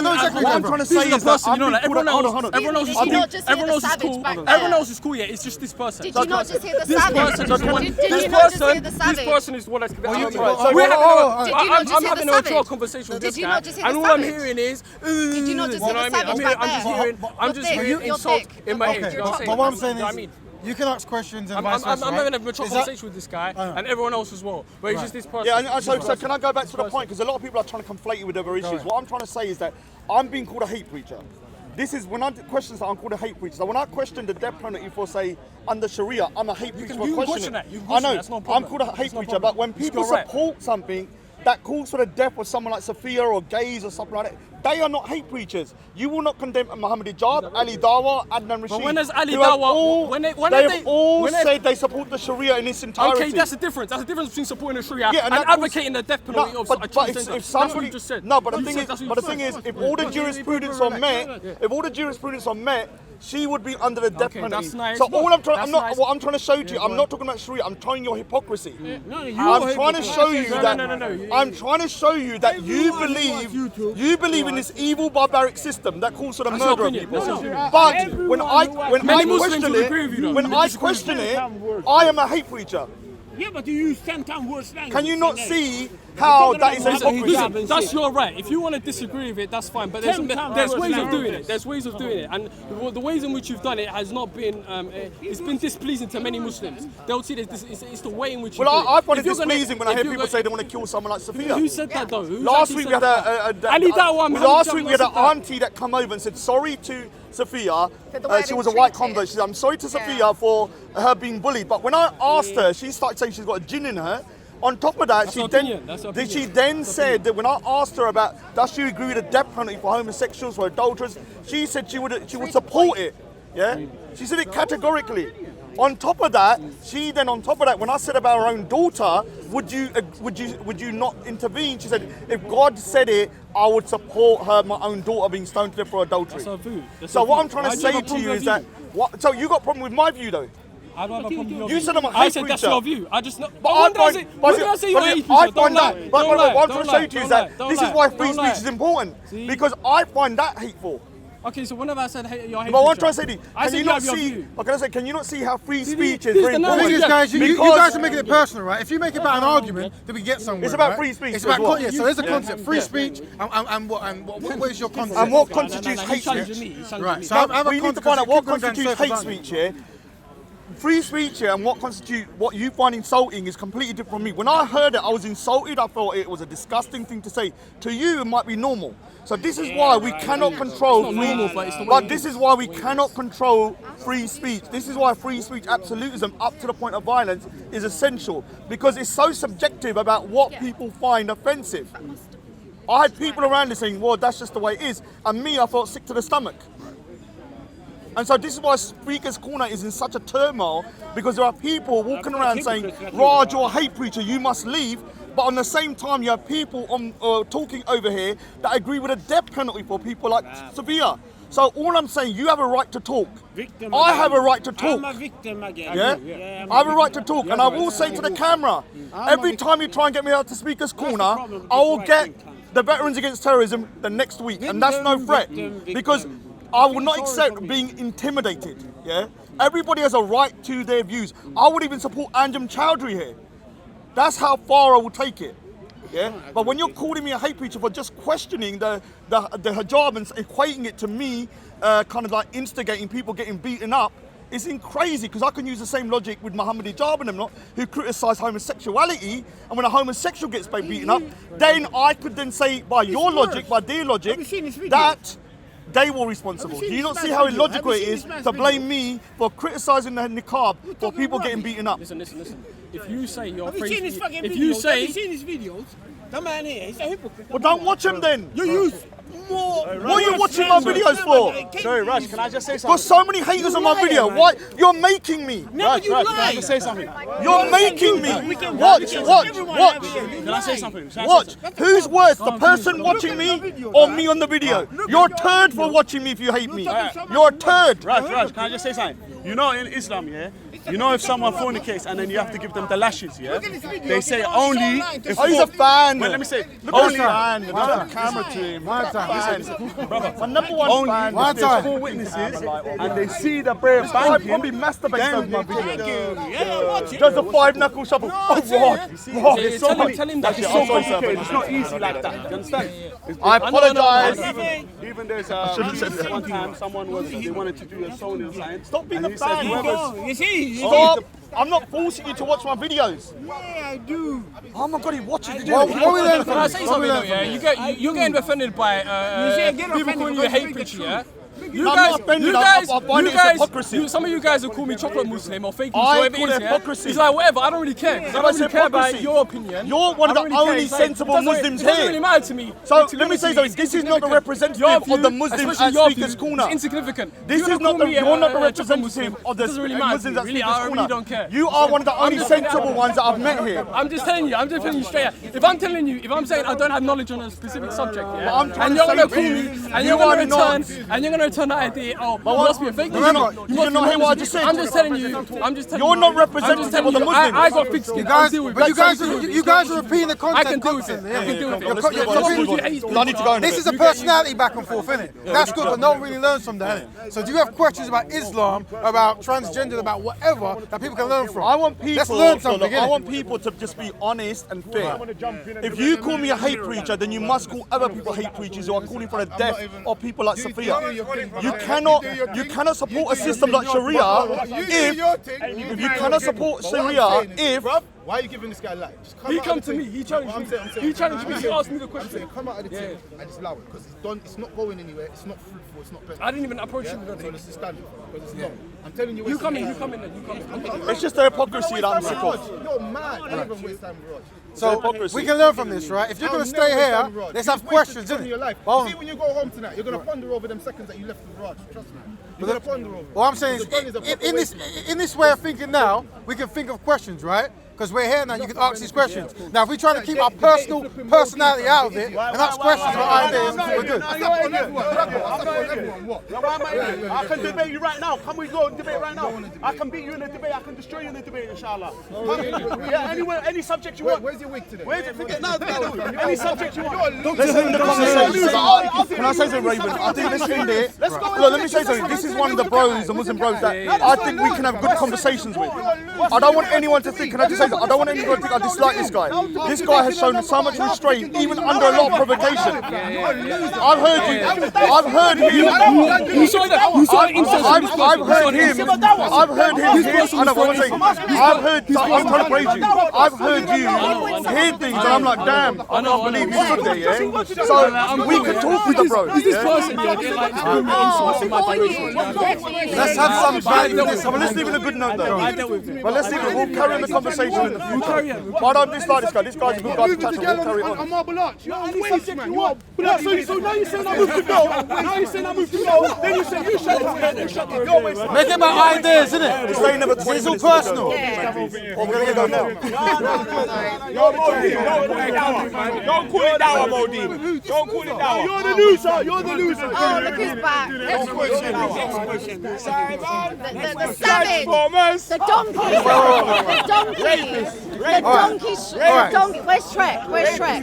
know exactly what I'm where trying to This say is is the person, that you know, like everyone else is Did you cool. not just hear Everyone the else is savage cool. back there? Everyone else is cool. Yeah, it's just this person. Did you not just hear the This savage? person is one. Did This you not just hear the person. savage? This person is what I. Did you not just I'm hear the having a mature savage? conversation with Did this you guy, not just hear and the all I'm savage? hearing is. Did you not just hear the what I savage mean? back I'm just there? hearing You're insults thick. in my head. Okay, You know what I'm saying? but what I'm saying You know what I is, mean? you can ask questions and I'm vice versa, having a right? mature Is that- conversation with this guy and everyone else as well. But it's just this person. Yeah, and so can I go back to the point? Because a lot of people are trying to conflate you with other issues. What I'm trying to say is that I'm being called a hate preacher. This is when I question that I'm called a hate preacher. So when I question the death penalty for, say, under Sharia, I'm a hate preacher for you can questioning question that. You can I question know. that. That's no I'm problem. called a hate That's no preacher. problem. But when people It's correct. support something that calls for the death of someone like Sophia or gays or something like that, they are not hate preachers. You will not condemn Muhammad Hijab, Ali Dawa, Adnan Rashid. But when has Ali who have Dawa- all- when they- they have all when they- said they support the Sharia in its entirety. Okay, that's the difference. That's the difference between supporting the Sharia Yeah, and that calls- advocating the death penalty of a but transgender. if That's what somebody you just said. no, but the You thing said is, that's what but you the thing is, said. if all the jurisprudence are met, if all the jurisprudence are met, she would be under the death Okay, penalty. that's nice. So all I'm trying, That's I'm not. nice. What I'm trying to show to you, I'm not talking about Sharia. I'm telling your hypocrisy. No, I'm trying to show you that. No. I'm trying to show you that you believe in this evil barbaric system that calls for the That's your murder of opinion. people. That's your opinion. But when I Many Muslims question will agree with you, though. it, when I question it, I am a hate preacher. Yeah, but you use 10 times worse language. Can you not see how that is a hypocrisy? Listen, that's your right. If you want to disagree with it, that's fine. But there's ways of doing it. There's ways of doing it, and the ways in which you've done it has not been. It's been displeasing to many Muslims. They'll see this. It's the way in which. Well, I find it If you're gonna- displeasing when I if hear you're people gonna- say they want to kill someone like Sophia. Who said that though? Who's Last actually week we said had that? Ali Dawa, Muhammad last Jabbar week we had said an that. auntie that come over and said sorry to Sophia. For the way She they was a white treated. convert. She said, I'm sorry to Sophia for her being bullied. But when I asked her, she started saying she's got a jinn in her. On top of that, That's her she then said that when I asked her about does she agree with the death penalty for homosexuals, for adulterers, she said she would support it. Yeah, she said it categorically. On top of that, when I said about her own daughter, would you not intervene? She said, if God said it, I would support my own daughter being stoned to death for adultery. That's her view. So what I'm trying to say to you is that, so you got a problem with my view though? I don't have a problem with your You view. said I'm a hate I said preacher. that's your view. I just know. But when did I say you're a hate preacher? Don't lie. But what I'm trying to say to you is that Don't this lie. is why Don't free lie. speech is important. Because I find that hateful. Okay, so whenever I said you're a hate But what I'm preacher, trying to say to you, I can said you you not have your see? view. Okay, I say, can you not see how free See, speech this is is very the The thing important? is, guys, you Because- guys are making it personal, right? If you make it about an argument, then we get somewhere. It's about right? free speech It's as about well. yeah. So there's a concept, free speech, and what is your concept? And what constitutes hate He's challenging speech? me. He's challenging Right. me. So I have a We need to find out what constitutes hate concept. speech here. Free speech here and what you find insulting is completely different from me. When I heard it, I was insulted. I thought it was a disgusting thing to say. To you, it might be normal. So this is why we cannot control It's not normal, but it's the way But it this is. is why we cannot control free speech. This is why free speech absolutism, up to the point of violence, is essential because it's so subjective about what people find offensive. I had people around me saying, "Well, that's just the way it is," and me, I felt sick to the stomach. And so this is why Speaker's Corner is in such a turmoil, because there are people walking around saying, Raj, you're a hate preacher, you must leave. But on the same time, you have people talking over here that agree with a death penalty for people like Sophia. So all I'm saying, you have a right to talk. I have a right to talk. I'm a victim again. Yeah? I have a right to talk. And I will say to the camera, every time you try and get me out to Speaker's Corner, I will get the Veterans Against Terrorism the next week. And that's no threat. Because I will not accept being intimidated. Yeah, everybody has a right to their views. I would even support Anjem Chowdhury here. That's how far I will take it. Yeah, but when you're calling me a hate preacher for just questioning the hijab and equating it to me, kind of like instigating people getting beaten up, it's crazy because I can use the same logic with Muhammad Hijab and them lot who criticise homosexuality, and when a homosexual gets beaten up, then I could then say by your logic, by their logic, that they were responsible. Do you not see how illogical it is to blame me for criticising the niqab for people getting beaten up? Listen. If you say you're free Seen his speech, fucking if videos? you Have say you seen his videos? The man here, he's a hypocrite. Well, don't watch them then. You use more. What are you watching my videos for? Sorry, Raj, can I just say Got something? so many haters on my liar, video. man. Why? You're making me. Never you Raj, can I lie. just say something? You're making me. Watch. Watch. Watch. Who's worse, the person watching me or me on the video? You're a turd for watching me if you hate me. You're a turd. Raj, can I just say something? You know, in Islam, yeah, you know if someone fornicates and then you have to give them the lashes, yeah, they say only if Oh, he's a fan. Wait, let me say, Look at only the fan. Look at the camera to him. One time. My number one only fan. if there's 4 witnesses and they see the prayer I'd banking, probably masturbate over my then video. Does a 5-knuckle shuffle. Oh, God. it's so many. tell him that It's so complicated. It's not easy like that. You understand? I apologise. Even there's said that. one time someone they wanted to do a song in science. Stop being and a he said fan. whoever's You see? Stop. I'm not forcing you to watch my videos. Yeah, I do. Oh my God, he watches the What we learn Can from I this? say What we something though? learn from Yeah, this? you're getting offended by people calling you a hate preacher. Yeah. You I'm guys, not offended, you I guys, find you it guys, hypocrisy. some of you guys will call me chocolate Muslim or fake news, I whatever call it is. it Yeah? hypocrisy. It's like whatever. I don't really care. 'Cause I don't That's really care about hypocrisy. your opinion. You're one of I don't the really care. only It's like, sensible it doesn't- Muslims It doesn't here. really matter to me. So To be let me honest say with something. you, This it's is not the insignificant. representative Your of the view, Muslims especially at your Speaker's view, Corner. It's insignificant. This You're is not gonna call me you're not the a chocolate Muslim. representative of the It doesn't really matter Muslims to at me. Really, Speaker's I really Corner. don't care. You are one of the only just- sensible ones that I've met here. I'm just telling you straight out. If I'm telling you, if I'm saying I don't have knowledge on a specific subject, yeah, But I'm trying and to you're say gonna to call you, me, and you you're gonna are not- return that idea, oh, you must be a fake news. Remember, you did not hear what I just said. I'm just telling you. You're not representative of the Muslims. I got thick skin. You guys, I'll deal with but it. you guys are repeating the content. I can deal with it. I can deal with it. You're Let's move on, let's move on. I need to go in a This bit. is a personality back and forth, isn't it? That's good, but no one really learns from that, innit? So do you have questions about Islam, about transgender, about whatever that people can learn from? I want people. Let's learn so look, something, I innit? want people to just be honest and fair. If you call me a hate preacher, then you must call other people hate preachers who are calling for the death of people like Sophia. You cannot support a system like Sharia if you cannot support Sharia if. Why are you giving this guy light? He come to me. He challenged me. He challenged me. He asked me the question. Come out of the team and just allow it because it's done. It's not going anywhere. It's not fruitful. It's not beneficial. I didn't even approach him with So anything. let's just stand it because it's long. I'm telling you. You come in. It's just the hypocrisy that I'm sick of. You're mad. I don't even waste time with Raj. So we can learn from this, right? If you're going to stay here, let's have questions, in your innit? life. See, when you go home tonight, you're going to ponder over them seconds that you left with Raj. Trust me. You're going to ponder over. What I'm saying is, in this way of thinking now, we can think of questions, right? Because we're here now, you can ask these questions. Now, if we try to keep our personality out of it and ask questions about ideas, we're good. I can debate you right now. Can we go and debate right now? I can beat you in a debate. I can destroy you in a debate, inshallah. Yeah, anywhere, any subject you want. Where's your wig today? Any subject you want. Let's end the conversation. Can I say something, Raven? I think this thing there. Look, let me say something. This is one of the bros, the Muslim bros, that I think we can have good conversations with. I don't want anyone to think, can I just say, I don't want anyone to think I dislike this guy. This guy has shown so much restraint, even under a lot of provocation. I've heard him. I've heard him. I know what I'm saying. I'm trying to praise you. I've heard you hear things, and I'm like, damn, I can't believe you stood there, yeah? So we can talk with the bro. Is this person getting like insults in my direction? Let's have some value in this. But let's leave it a good note, though. But let's leave it. We'll carry on the conversation in the future. But I don't dislike this guy. This guy's a good guy to chat to. We'll carry on. I'm Marble Arch. You're wasting, man. So now you're saying I moved to go. Now you're saying I moved to go. Then you say you shut it. You're wasting. Make it about ideas, isn't it? This ain't never 20 It's all minutes. personal. I'm going to go now. Don't call it down, Modi. Don't call it down. You're the loser. You're the loser. Oh, look who's back. Next question. The savage. The donkey. The donkey. The donkey. The donkey. Where's Shrek? Where's Shrek?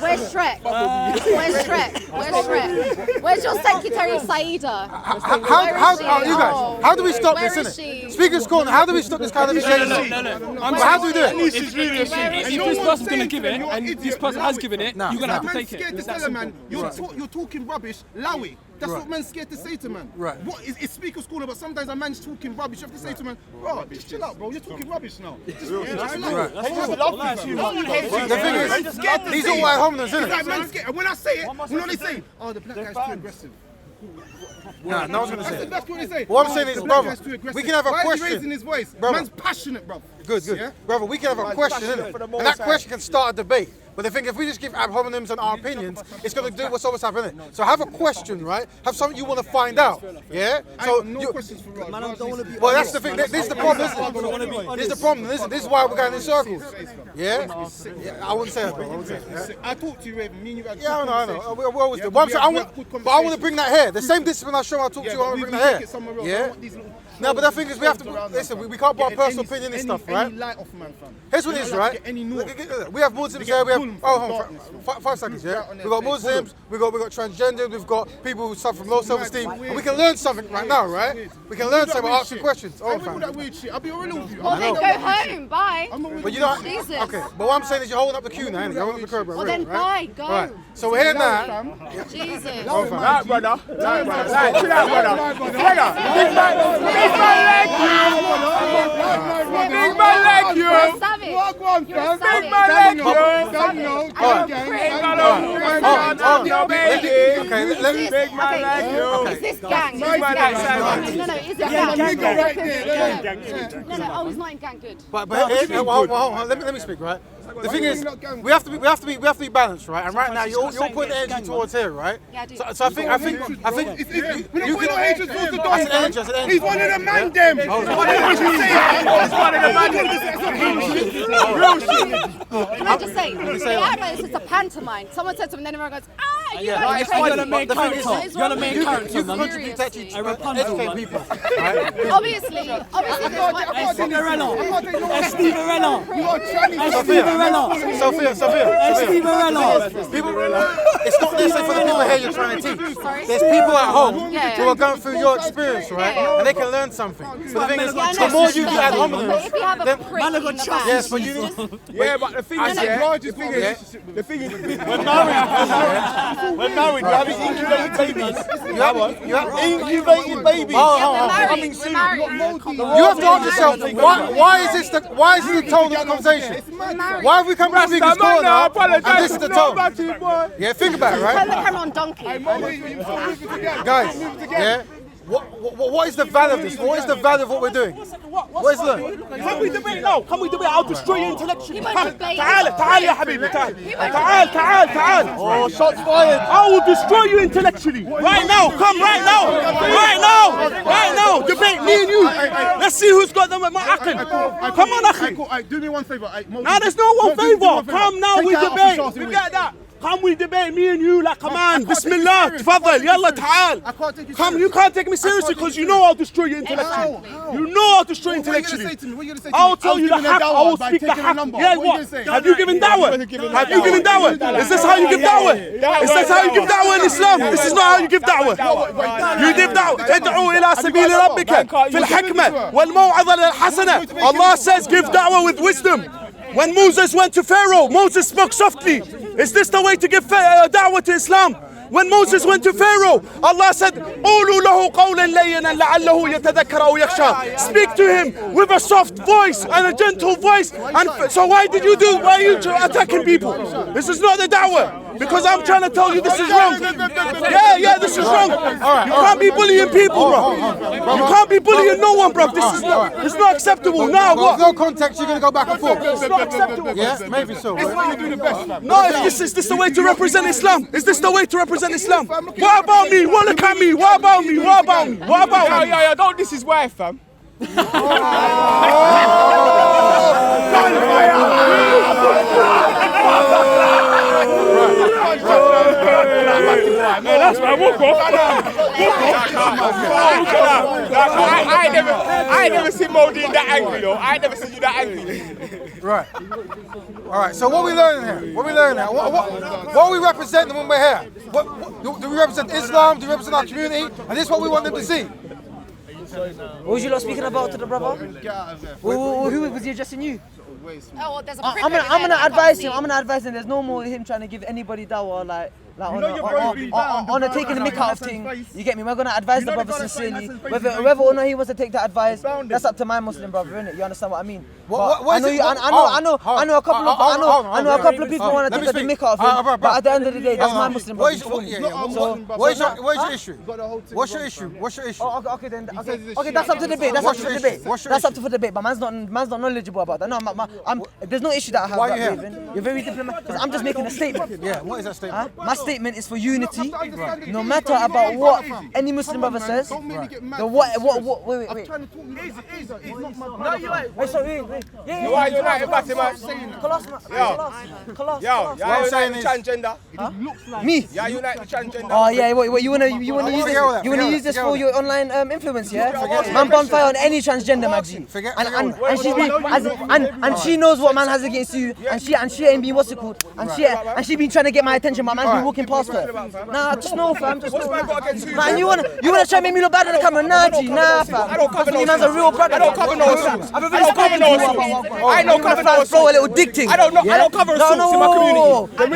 Where's Shrek? Where's Shrek? Where's Shrek? Where's your secretary Saida? How do we stop this, Where is innit? she? Speaker's Corner, how do we stop this kind of behavior? How do we do it? If this person's going to give it, and this person has given it, you're going to have to take it. Scared to tell a man, you're talking rubbish, Lowy. That's what man's scared to say to man. Right. What is it's speaker's corner, but sometimes a man's talking rubbish. You have to say to man, bro, just chill out, bro. You're talking rubbish now. Just chill out. The thing is, these are white hominins, isn't Like it? man's scared. And when I say it, you know what they say? Oh, the black guy's too aggressive. Nah, no one's going to say it. That's what they say. What I'm saying is, The black brother, guy's too aggressive. we can have a Why is he question. raising his voice? Brother. Man's passionate, bro. Good. Yeah? Brother, we can have a question, innit? And that question can start a debate. But the thing, if we just give ad hominems and our opinions, it's going to do what's always happening. So have a question, right? Have something you want to find out, yeah? So No questions for Raj. well, that's the thing. This is the problem, isn't it? This is the problem, isn't it? This is why we're going in circles. Yeah? I wouldn't say that, bro. I wouldn't say that. Yeah? I talked to you, Raven. Me and you had Yeah, I know. We always do. Yeah, But I'm we saying, have but I want to bring that here. The same discipline I show I talk to you, I want to bring that here. Yeah? No, but the thing is, we have to listen. We can't put our personal opinion in stuff, right? Light off, man, fam. Here's what it is, right? We have Muslims here. We have 5 seconds. Yeah, we've got Muslims. We've got transgenders. We've got people who suffer from low self-esteem. And we can learn something right now, right? We can learn something by asking questions. I do that weird shit. I'll be real with you. Well, then go home. Bye. But you know, Jesus. okay. But what I'm saying is, you're holding up the queue now. You're holding up the curb, Well, then bye. Go. Right. So we're here now. Jesus. Right, brother. Chill out, brother. Big man like you. You're a savage. You're a savage. Big man like you. Okay, Is this gang? No, is it gang? No, oh, he's not in gang. Good. But hold on. Let me speak, right? The thing is, we have to be balanced, right? And right now, you're putting the energy towards here, right? Yeah, I do. So I think you can agents towards the That's an energy. He's one of the man them. He's one of the man. Can I just say, the advert is just a pantomime. Someone said something, then everyone goes, ah, you Yeah, guys you're the the main character. You're the main You can contribute to actually educate people, right? Obviously, Sophia. People, it's not necessarily for the people here you're trying to teach. There's people at home who are going through your experience, right? And they can learn something. But the thing is, the more you get ad hominems, if you have a prick in the back, yes, but you. Yeah, but the thing is, the thing is, We're married, we're having incubated babies. You have incubated babies. Coming soon. You have to ask yourself, why is this the tone of the conversation? Why have we come to Speaker's Corner now, and this is the tone? Yeah, think about it, Turn the right? camera on donkey. Guys, yeah? What is the value of this? What is the value of what we're doing? What is learn? Can we debate now? Can we debate? I'll destroy you intellectually. تعال تعال يا حبيبي تعال. Oh, shots fired. I will destroy you intellectually. Right now, come right now. Debate me and you. Let's see who's got them at my akil. Come on, akhi. Do me one favor. Now there's no one favor. Come now, we debate. Forget that. Come we debate, me and you, like a man. Bismillah, tafadhal, yalla, ta'al. Come, you can't take me seriously because you know I'll destroy you intellectually. You know I'll destroy you intellectually. I'll tell you the haqq, I will speak the haqq. Yeah, what? Have you given da'wah? Have you given da'wah? Is this how you give da'wah? Is this how you give da'wah in Islam? This is not how you give da'wah. You give da'wah. ادعوا إلى سبيل ربك في الحكمة والموعظة الحسنة. Allah says give da'wah with wisdom. When Moses went to Pharaoh, Moses spoke softly. Is this the way to give da'wah to Islam? When Moses went to Pharaoh, Allah said, قولوا له قولا لينا لعله يتذكر أو يخشى. Speak to him with a soft voice and a gentle voice. And so why are you attacking people? This is not the da'wah. Because I'm trying to tell you this is wrong. Yeah, this is wrong. You can't be bullying people, bro. You can't be bullying no one, bro. This is not acceptable. Now what? No context, you're going to go back and forth. It's not acceptable. Yeah, maybe so. No, is this the way to represent Islam? Is this the way to represent Islam? What about me? What look at me? What about me? What about me? What about me? Yeah, don't this is wife, fam. That's my walk off. I never seen Modi in that angry though. I never seen you that angry. Right. All right. So what are we learning here? What are we representing when we're here? Do we represent Islam? Do we represent our community? And this is what we want them to see. What was you lot speaking about to the brother? Who was he addressing you? Oh, there's a I'm gonna advise him. There's no more him trying to give anybody dawah on a taking the mick out of thing. You get me? We're gonna advise the brother sincerely. Whether or not he wants to take that advice, that's up to my Muslim brother, innit? You understand what I mean? I know a couple of people want to take the mick out of him, but at the end of the day, that's my Muslim brother. What's your issue? What's your issue? Okay, that's up to debate. That's up to debate. But man's not knowledgeable about that. No, there's no issue that I have. Why are you here? You're very diplomatic. I'm just making a statement. Yeah. What is that statement? My statement is for unity. No matter about what any Muslim brother says. Wait. Why you not about him? Transgender. Me? Yeah, you like transgender. Oh yeah, what you wanna use this for your online influence, yeah? Man bonfire on any transgender magazine. And she knows what man has against you, and she ain't been what's it called? And she been trying to get my attention, but man's been walking past her. Nah, just know, fam. Just know. Man, you wanna try to make me look bad on the camera? Nah, G, nah, fam. I don't cover no man's a real brother. I don't cover no assaults. I don't cover no assaults. I don't cover no assaults. Throw a little dick thing. I don't cover assaults in my community.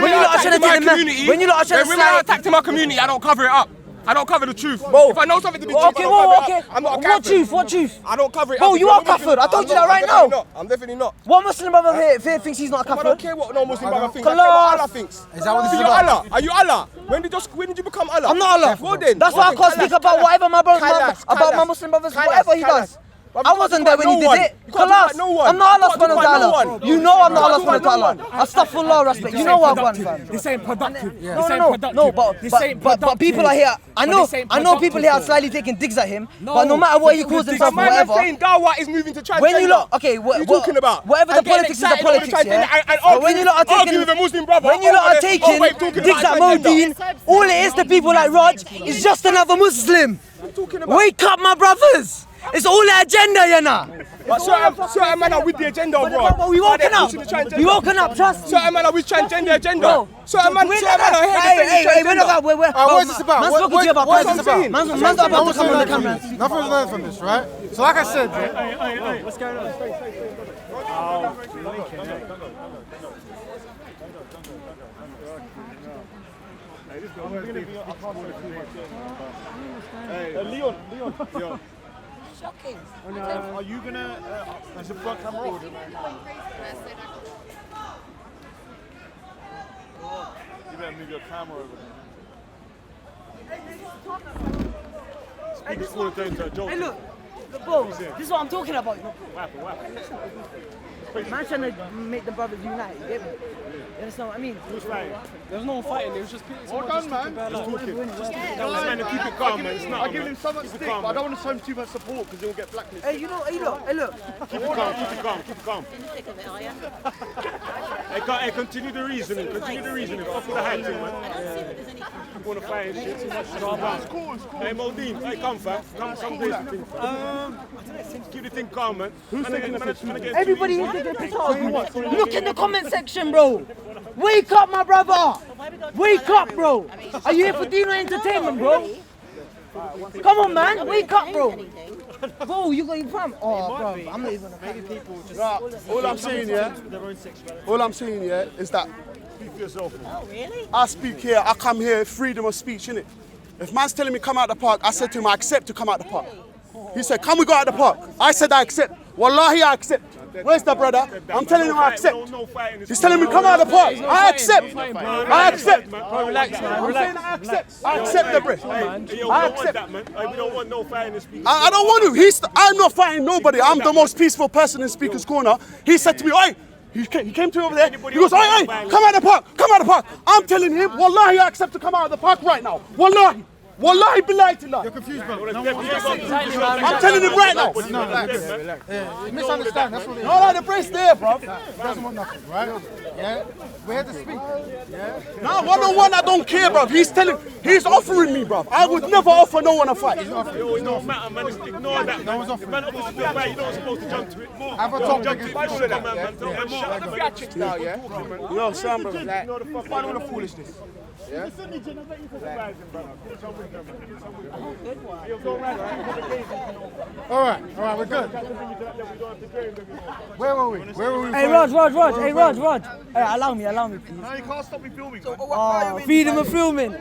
When you lot are trying to take when you lot are trying to slide. attack to my community, I don't cover it up. I don't cover the truth. If I know something to be true, okay. I'm not a What truth? I don't cover it Bro, up. you are kafir. I told you that right now. I'm definitely not. What Muslim brother here thinks he's not a kafir? I don't care what no Muslim brother thinks. I care what Allah thinks. Is that what this is about? about? Are you Allah? When did you become Allah? I'm not Allah. Well then. That's why I can't speak about whatever my Muslim brothers, whatever he does. I wasn't there when he did it. Khalas. I'm not Allah subhanahu wa ta'ala. You know I'm not Allah subhanahu wa ta'ala. Astaghfirullah, respect. You know what I want, fam. This ain't productive. No, but people are here. I know people here are slightly taking digs at him, but no matter what he calls himself, whatever. saying dawah is moving to transgender. When you lot, okay, what are you talking about? Whatever the politics is the politics, yeah. But when you lot are taking, with a Muslim brother, when you lot are taking digs at Modine, all it is to people like Raj is just another Muslim. Wake up, my brothers. It's all the agenda, you know. But certain men are with the agenda, bro. We woken up. Trust me. Certain men are with transgender agenda. Certain men are here. Hey, what is this about? Man's talking to you about what prices. is this about? Man's not about to come on the camera. Nothing's learned from this, right? So like I said, Hey, what's going on? Leon. Shocking. Are you gonna? There's a front camera off. You better move your camera over there. Speaking school turn to a joke. Hey, look, bro, this is what I'm talking about. You know? Man trying to make the brothers unite. You get me? You understand what I mean? Who's fighting? There's no fighting. It was just Well done, man. Just talking. Keep it calm, man. It's not. I give him so much stick, but I don't want to show him too much support because he'll get blacklisted. Hey, you know, hey, look. Keep it calm. Keep it calm. Keep it calm. Hey, continue the reasoning. Continue the reasoning. Fuck with the hand thing, man. You want to fight and shit? Too much drama. It's cool. Hey, Modine. Hey, come, fam. Come do the thing. Keep the thing calm, man. Who's taking the picture? Everybody is taking a picture. Look in the comment section, bro. Wake up, my brother. Wake up, bro. Are you here for Dino Entertainment, bro? Come on, man. Wake up, bro. Bro, you got your fam. Oh, bro. I'm not even. Maybe people just. All I'm saying, is that. Speak for yourself. Oh, really? I speak here, I come here, freedom of speech, innit? If man's telling me come out the park, I said to him, I accept to come out the park. He said, can we go out the park? I said, I accept. Wallahi, I accept. Where's the brother? I'm telling him I accept. He's telling me come out the park. I accept. I accept. Relax, man. I'm saying I accept. I accept the breath. I accept. We don't want no fighting in Speaker's I don't want to. I'm not fighting nobody. I'm the most peaceful person in Speaker's Corner. He said to me, oi. He came to me over there. He goes, oi, come out of the park. Come out of the park. I'm telling him, wallahi, I accept to come out of the park right now. Wallahi. Wallahi billahi tillah. You're confused, bro. I'm telling him right now. You misunderstand, that's what it is. No, the breast there, bro. He doesn't want nothing, right? Yeah? We're here to speak. Yeah? No, one-on-one, I don't care, bro. He's offering me, bro. I would never offer no one a fight. It don't matter, man. Just ignore that. No one's offering. Man, offers you a fight, you're not supposed to jump to it. Have a talk, jump to it. Shut up, man. Shut the theatrics now, yeah? Yo, son, bro. Find all the foolishness. Yeah? All right, we're good. Where were we? Hey, Rod. Hey, Rod. Hey, allow me, please. No, you can't stop me filming. Freedom of filming.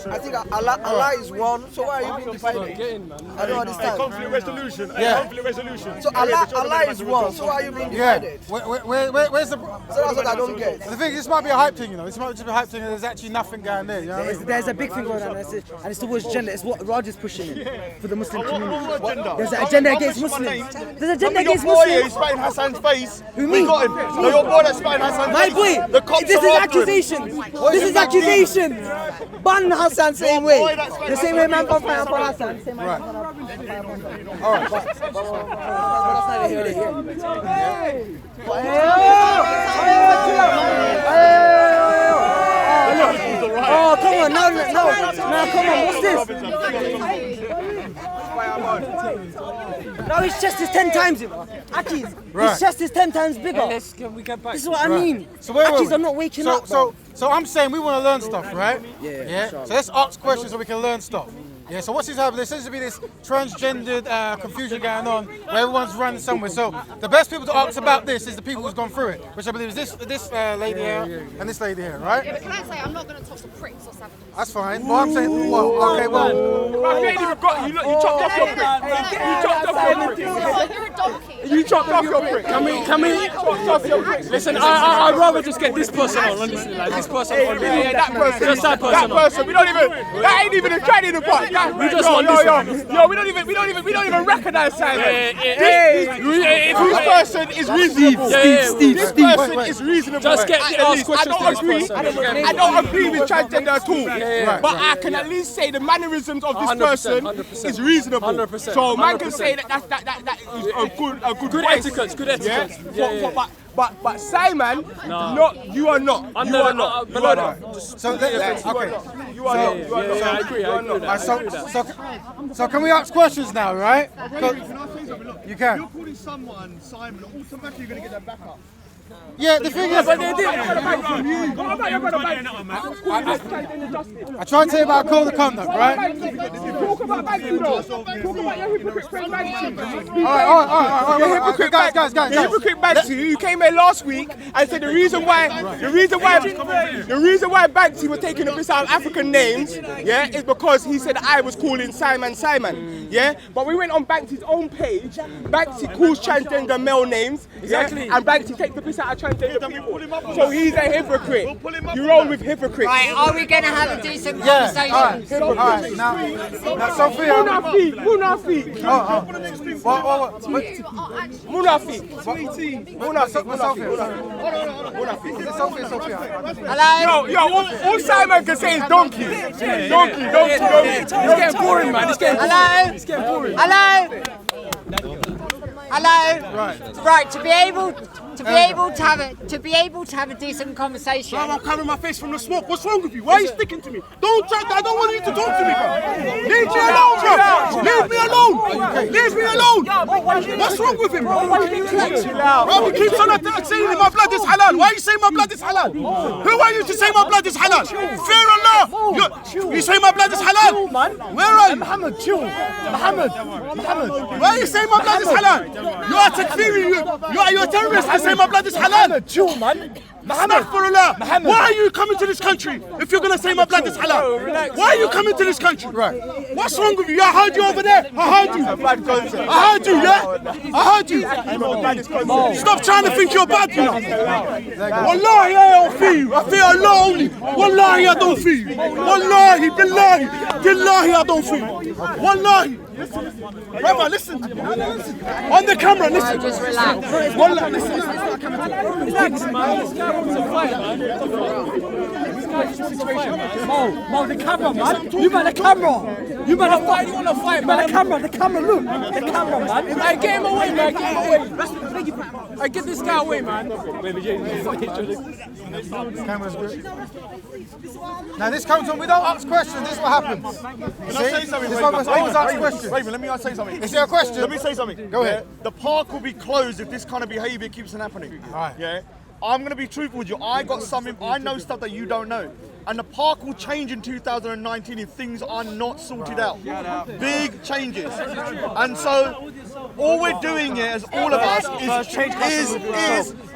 I think Allah is one, so why are you being divided? I don't understand. Conflict resolution. So Allah is one, so why are you being divided? Where's the... So that's what I don't get. The thing, this might be a hype thing, you know. This might just be a hype thing and there's actually nothing going there, you know what I mean? There's a big thing going on, and it's towards gender. It's what Raj is pushing for the Muslim community. There's an agenda against Muslims. There's an agenda against Muslims. He's spat in Hassan's face. Who, me? We got him. No, your boy that spat in Hassan's My face. boy, this is accusation. This is accusation. Ban Hassan same way. The same way man can fire upon Hassan. Same way man can fire upon Hassan. Alright, but that's not here. Oh, come on, no, come on, what's this? Now his chest is 10 times, you know. Aki's, his chest is 10 times bigger. Can we get back? This is what I mean. So where Aki's are not waking up. So I'm saying we want to learn stuff, right? Yeah. So let's ask questions so we can learn stuff. Yeah, so what's happening? There seems to be this transgendered confusion going on where everyone's running somewhere. So the best people to ask about this is the people who's gone through it, which I believe is this lady here and this lady here, right? Yeah, but can I say I'm not going to talk to pricks or savages? That's fine. But I'm saying, you ain't even got, you chopped off your prick. You chopped off your prick. You're a donkey. You chopped off your prick. Can we chopped off your prick? Listen, I'd rather just get this person on, honestly. Like this person on. Yeah, that person. Just that person. That person. That ain't even a trend in the park. We just want this one. Yo, we don't even recognize Simon. This person is reasonable. This person is reasonable. Just get the ask questions to this person. I don't agree with transgender at all. But I can at least say the mannerisms of this person is reasonable. 100%. So man can say that is a good etiquette. Good etiquette. But Simon, you are not. You are not. So okay. You are not. I agree. So can we ask questions now, right? Can I say something? Look, you can. You're calling someone Simon, automatically you're going to get that back up. Yeah, the thing is, I tried to say about code of conduct, right? Talk about banking, though. Talk about your hypocrite friend banking. All right. hypocrite guys. The hypocrite Banksy, who came here last week and said the reason why Banksy was taking the piss out of African names, yeah, is because he said I was calling Simon, yeah. But we went on Banksy's own page. Banksy calls transgender male names, exactly, and Banksy takes the piss out of transgender people. So he's a hypocrite. You roll with hypocrites. Right, are we going to have a decent conversation? All right. Now, Sophia. Munafiq. Sophia. Hello? Yo, all Simon can say is donkey. Donkey. It's getting boring, man. It's getting boring. Hello? Right, to be able to have a decent conversation. I'm covering my face from the smoke. What's wrong with you? Why are you sticking to me? Don't try. I don't want you to talk to me, bro. Leave me alone, bro. Leave me alone. Leave me alone. What's wrong with him, bro? Bro, he keeps on saying my blood is halal. Why are you saying my blood is halal? Who are you to say my blood is halal? Fear Allah. You say my blood is halal? Where are you? Muhammad, chill. Muhammad. Why are you saying my blood is halal? You are takfiri. You are a terrorist. I say my blood is halal. Chill, man. Astaghfirullah. Why are you coming to this country if you're going to say my blood is halal? Why are you coming to this country? Right. What's wrong with you? I heard you over there. I heard you. Stop trying to think you're bad, you know. Wallahi, I don't fear you. I fear Allah only. Wallahi, I don't fear you. Wallahi, billahi, I don't fear you. Wallahi. Brother, listen to me. On the camera, listen. Just relax. Wallahi, listen. Mo, the camera, man. You man, the camera. You man, fight. You want to fight, man. The camera, look. The camera, man. I get him away, man. Get him away. I get this guy away, man. Camera's good. Now this comes on, we don't ask questions, this is what happens. Can I say something? This one must always ask questions. Raven, let me say something. Is there a question? Let me say something. Go ahead. The park will be closed if this kind of behaviour keeps on happening. Right. Yeah. I'm going to be truthful with you. I know stuff that you don't know. And the park will change in 2019 if things are not sorted out. Big changes. And so all we're doing here, as all of us, is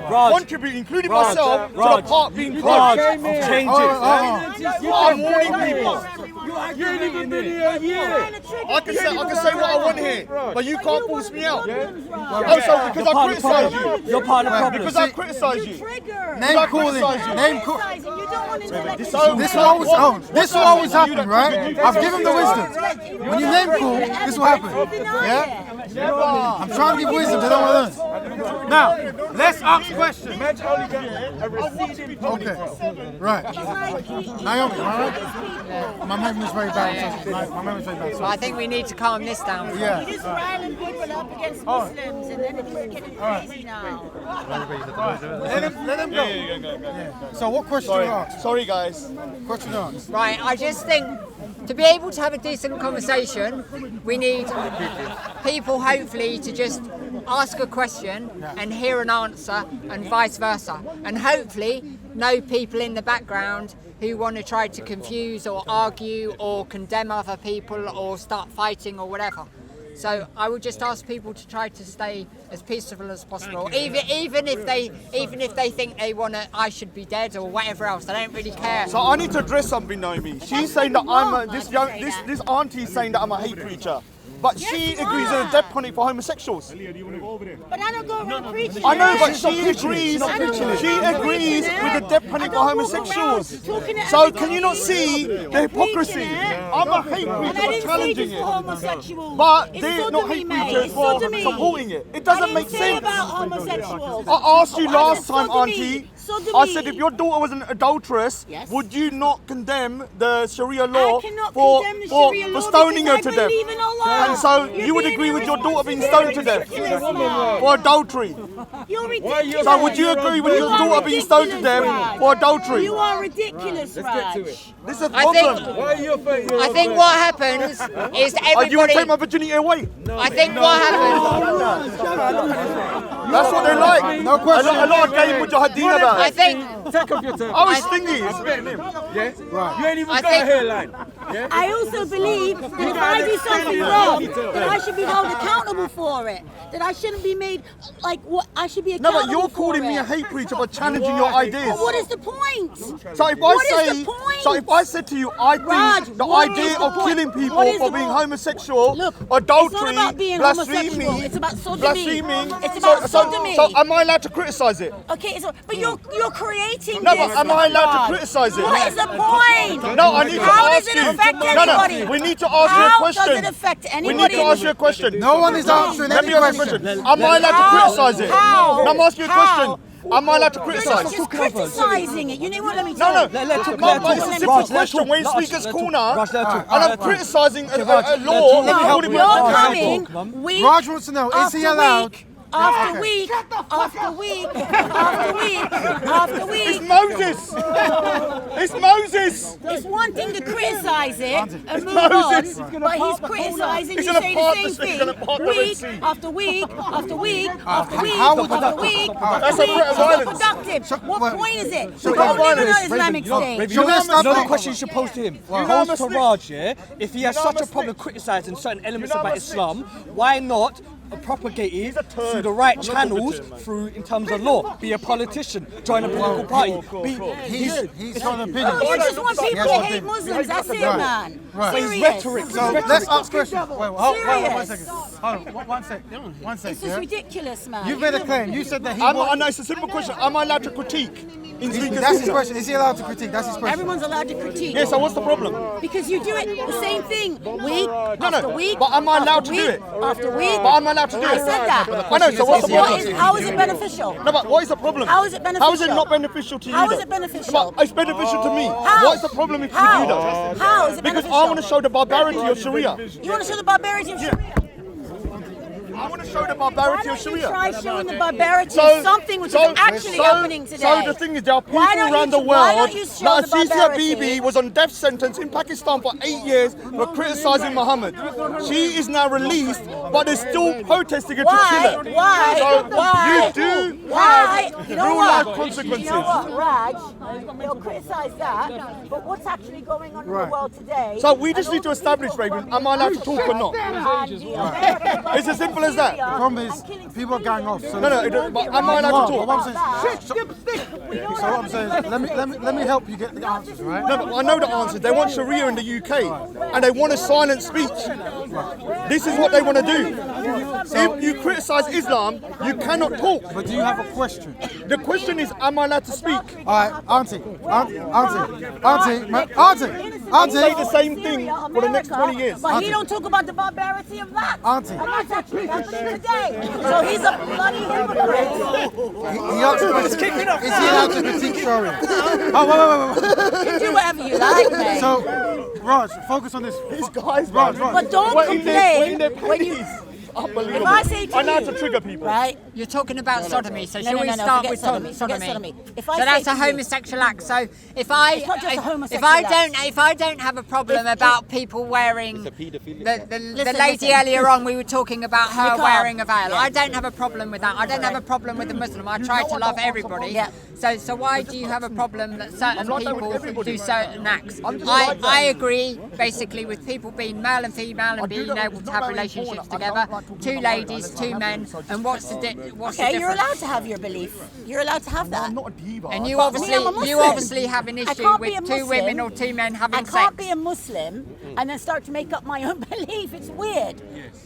contributing, including myself, to the park being closed. Change it. I'm warning people. You ain't even been here a year. I can say what I want here, but you can't force me out. Also, because I criticise you. You're part of the problem. Because I criticise you. Name calling. This will always happen, right? I've given the wisdom. When you name call, this will happen. Yeah? I'm trying to give wisdom, they don't want to learn. Now, let's ask questions. Okay. Right. Naomi, alright? My memory is very bad. Well, I think we need to calm this down. Yeah. You're just riling people up against Muslims and then it's getting crazy now. Let them go. So what question do you ask? Sorry, guys. Question to ask. Right, I just think to be able to have a decent conversation, we need people hopefully to just ask a question and hear an answer and vice versa. And hopefully know people in the background who want to try to confuse or argue or condemn other people or start fighting or whatever. So I would just ask people to try to stay as peaceful as possible, even if they think I should be dead or whatever else. I don't really care. So I need to address something, Naomi. She's saying that this auntie is saying that I'm a hate preacher. But she agrees with the death penalty for homosexuals. But I don't go around preaching. I know, but she agrees with the death penalty for homosexuals. So can you not see the hypocrisy? I'm a hate preacher for challenging it. But they're not hate preachers for supporting it. It doesn't make sense. I asked you last time, auntie. I said if your daughter was an adulteress, would you not condemn the Sharia law for stoning her to death? And so you would agree with your daughter being stoned to death for adultery. So would you agree with your daughter being stoned to death for adultery? You are ridiculous, Raj. This is a problem. I think what happens is everybody... You want to take my virginity away? I think what happens... That's what they like. No question. A lot of gay mujahideen about it. I think... Take off your turn. I was stingy. Yeah? Right. You ain't even got a hairline. I also believe that if I do something wrong, that I should be held accountable for it. That I shouldn't be made like what I should be accountable for. No, but you're calling me a hate preacher for challenging your ideas. But what is the point? So if I said to you, I think the idea of killing people for being homosexual, adultery, blaspheming, it's about sodomy. It's so, about sodomy. So am I allowed to criticise it? Okay, but you're creating No, this. but am I allowed to criticise it? What is the point? No, I need to How ask does you. it affect anybody? No, we need to ask you a question. How does it affect anybody? We need to ask you a question. No one is answering any question. Am I allowed to criticise it? How? No, I'm asking you a question. Am I allowed to criticise? You're just criticising it. You know what? Let me No, tell you. it's a simple question. When you speak as corner, and I'm criticising a law, You're coming week Raj wants to know, is he allowed? After week, after week, after week, after week. It's Moses. It's Moses. It's one thing to criticise it and move Moses. on, but he's criticising. He's You gonna say part the the same sea, he's gonna thing. part the Red Week Sea. after week after week after week How would after you- week That's after a week. threat of It's not violence. productive. What point is it? So We what don't live in violence? an Islamic state. Should we stop Another it? question you should pose to him. know I'm Pose a to snitch. Raj, yeah? If he has know such I'm a a problem snitch. criticising certain elements know I'm about a snitch. Islam, why not propagate it through the right channels, through in terms of law? Be a politician, join a political party. He's got an opinion. You just want people to hate Muslims. That's it, man. Right. But it's Serious. rhetoric. So let's ask questions. Wait, hold on 1 Serious. second. Hold on, one sec. One sec. It's just ridiculous, man. You've made a claim. You said that he. I know it's a simple question. Am I allowed to critique? That's his question. Is he allowed to critique? That's his question. Everyone's allowed to critique. Yeah, so what's the problem? Because you do it the same thing week after week. But am I allowed after to do week it? After week. But am I allowed to do I it? said that. I know, so what's the problem? How is it beneficial? No, but what is the problem? How is it beneficial? How is it not beneficial to you? How is though? it beneficial? No, but it's beneficial to me. How? What is the problem if How? you do that? How is it Because beneficial? I want to show the barbarity of Sharia. You want to show the barbarity of Sharia? I want to show the Why barbarity of don't you Sharia. try showing the barbarity of something which is actually happening today? So the thing is, there are people Why don't around the why world. don't you show Like the Aziza barbarity? Bibi was on death sentence in Pakistan for 8 years for criticising Muhammad. She is now released, but they're still protesting her to kill her. Why? So Why? you do Why? have You know real what? life consequences. You know what, Raj? They'll criticise that, but what's actually going on in the world today? So we just need to establish, Reagan, am I allowed to talk or not? It's as simple as that. The problem is, people are going off. So No, but am I allowed to talk? What I'm saying, let me help you get the answers, right? No, but I know the answers. They want Sharia in the UK, and they want a silent speech. This is what they want to do. If you criticise Islam, you cannot talk. But do you have a question? The question is, am I allowed to speak? All right, Auntie. Say the same thing for the next 20 years. But he don't talk about the barbarity of that. Auntie. And that's actually happening today. So he's a bloody hypocrite. He asked a question. Is he allowed to critique Sharia? Oh, wait. You do whatever you like, mate. So, Raj, focus on this. These guys, Raj. But don't complain when you... Unbelievable. If I say to I know how you, to trigger people. right? You're talking about sodomy, so No, shall no, we no, no, start forget with sodomy, sodomy? forget sodomy. If So I that's say a to you- homosexual act. So if I It's not just a if homosexual I act. don't have a problem about people wearing the lady listen. earlier on, we were talking about her Niqab. wearing a veil. Yeah. I don't have a problem with that. I don't have a problem with the Muslim. I try to love everybody. Yeah. So why do you have a problem that certain like that with people everybody. do certain acts? I'm just like that. I agree basically with people being male and female and being able to have relationships together. Two ladies, two men, and what's the difference? Okay, you're allowed to have your belief. You're allowed to have that. I'm not a diva. And you But me, I'm a you Muslim. obviously have an I issue can't be with a two Muslim. women or two men having I sex. can't be a Muslim and then start to make up my own belief. It's weird.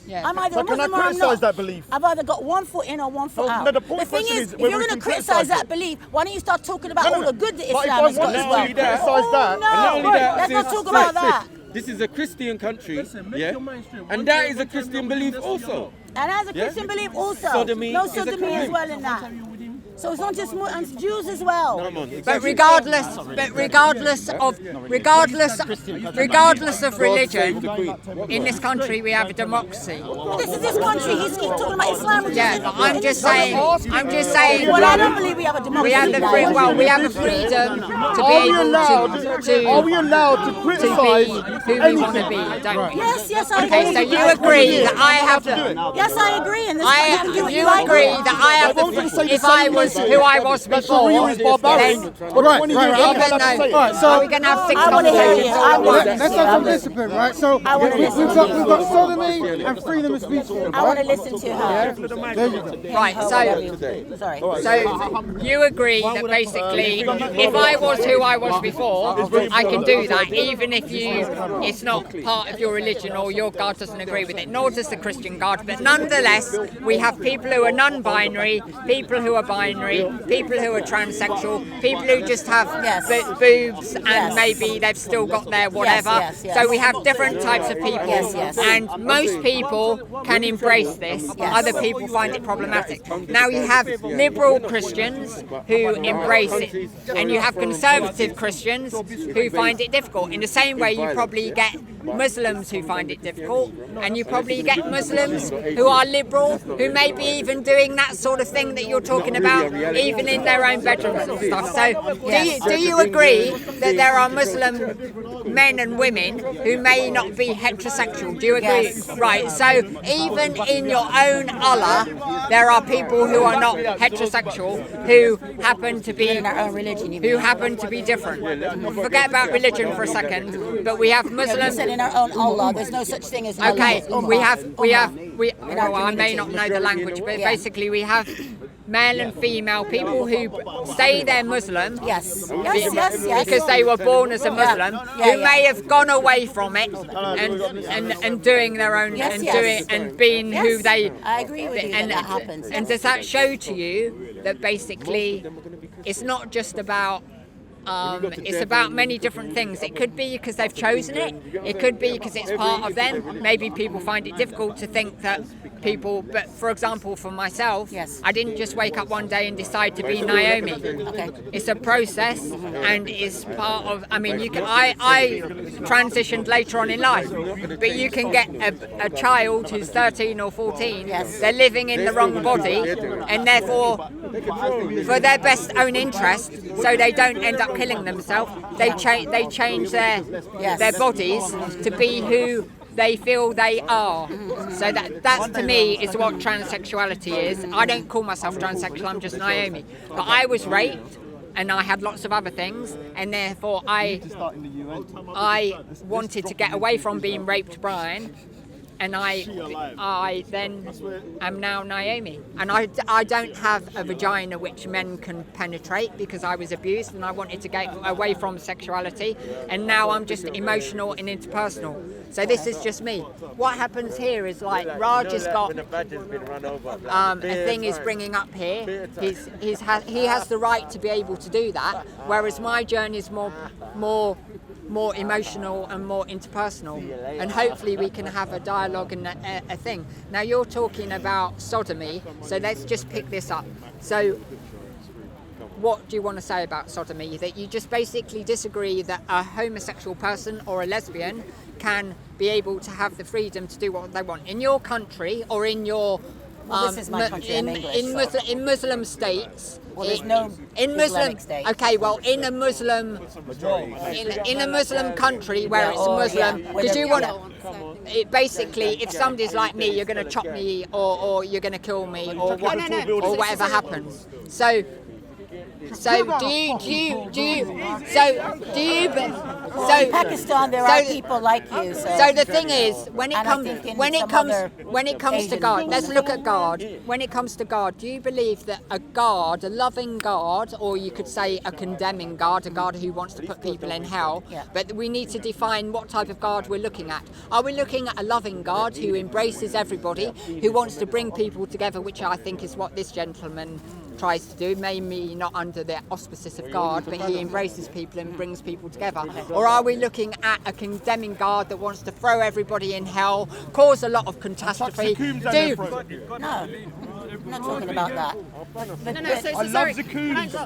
Yeah. I'm either So a can I Muslim or I'm criticise not. that belief? I've either got one foot in or one foot No, out. no, the point thing question is, is if whether you're we going to can criticise criticise that it. belief, why don't you start talking about all the good that But if Islam I has got wanted as to well? criticise that, No, let's not talk about that. This is a Christian country, yeah, and that is a Christian belief also. And as a Christian belief also, Sodomy no is a sodomy as crime. well in that. So it's not just and Jews as well. Come on, But exactly. regardless of religion, in this country we have a democracy. This is this country. He's keep talking about Islam. Which Yeah, is but I'm just saying. Well, I don't believe we have a democracy. We have the freedom to be able Are we allowed to to criticise be who we want to be, don't we? Yes, I Okay, agree. so you agree that I have Yes, I agree. And this you agree that I have the. If I was who I was before, Sharia is barbaric. then For 20 years, even though, Alright, so- are we going to have 6 I wanna hear you. conversations? Let's have some discipline, right? So I wanna we've listen got sodomy and freedom of speech. I want to listen to her. There you go. Right, Sorry. so you agree that basically, if I was who I was before, I can do that, even if it's not part of your religion or your God doesn't agree with it, nor does the Christian God. But nonetheless, we have people who are non-binary, people who are binary, people who are transsexual, people who just have boobs and maybe they've still got their whatever. Yes. So we have different types of people, and most people can embrace this. Other people find it problematic. Now you have liberal Christians who embrace it, and you have conservative Christians who find it difficult. In the same way, you probably get Muslims who find it difficult, and you probably get Muslims who are liberal, who may be even doing that sort of thing that you're talking about, even in their own bedrooms and stuff. So do you agree that there are Muslim men and women who may not be heterosexual? Do you agree? Yes. Right, so even in your own Allah, there are people who are not heterosexual who happen to be in our own religion, you mean? who happen to be different. Forget about religion for a second, but we have Muslims. In our own Allah, there's no such thing as Allah. Okay, It's Ummah. we have In our well, I may not know the language, but basically we have male and female people who say they're Muslim. Yes. Because they were born as a Muslim, who may have gone away from it and doing their own and being who they. I agree with you that happens. And does that show to you that basically it's not just about it's about many different things. It could be because they've chosen it. It could be because it's part of them. Maybe people find it difficult to think that people, but for example, for myself, I didn't just wake up one day and decide to be Naomi. It's a process, and it's part of, I mean, you can, I transitioned later on in life, but you can get a child who's 13 or 14, they're living in the wrong body, and therefore, for their best own interest, so they don't end up killing themselves, they change their bodies to be who they feel they are. So that's to me is what transsexuality is. I don't call myself transsexual, I'm just Naomi. But I was raped and I had lots of other things, and therefore I wanted to get away from being raped Brian, and I then am now Naomi. And I don't have a vagina which men can penetrate because I was abused, and I wanted to get away from sexuality, and now I'm just emotional and interpersonal. So this is just me. What happens here is like Raj has got a thing he's bringing up here. He has the right to be able to do that, whereas my journey is more emotional and more interpersonal, and hopefully we can have a dialogue and a thing. Now you're talking about sodomy, so let's just pick this up. So what do you want to say about sodomy? That you just basically disagree that a homosexual person or a lesbian can be able to have the freedom to do what they want in your country or in your this is my country in Muslim states. Well, there's no in Muslim state. Okay, well, in a Muslim country where it's Muslim, because you want to. Basically, if somebody's like me, you're going to chop me or you're going to kill me or whatever happens. So in Pakistan there are people like you. So the thing is, when it comes to God, let's look at God. When it comes to God, do you believe that a God, a loving God, or you could say a condemning God, a God who wants to put people in hell? But we need to define what type of God we're looking at. Are we looking at a loving God who embraces everybody, who wants to bring people together, which I think is what this gentleman tries to do, maybe not under the auspices of God, but he embraces people and brings people together? Or are we looking at a condemning God that wants to throw everybody in hell, cause a lot of catastrophe? No, I'm not talking about that.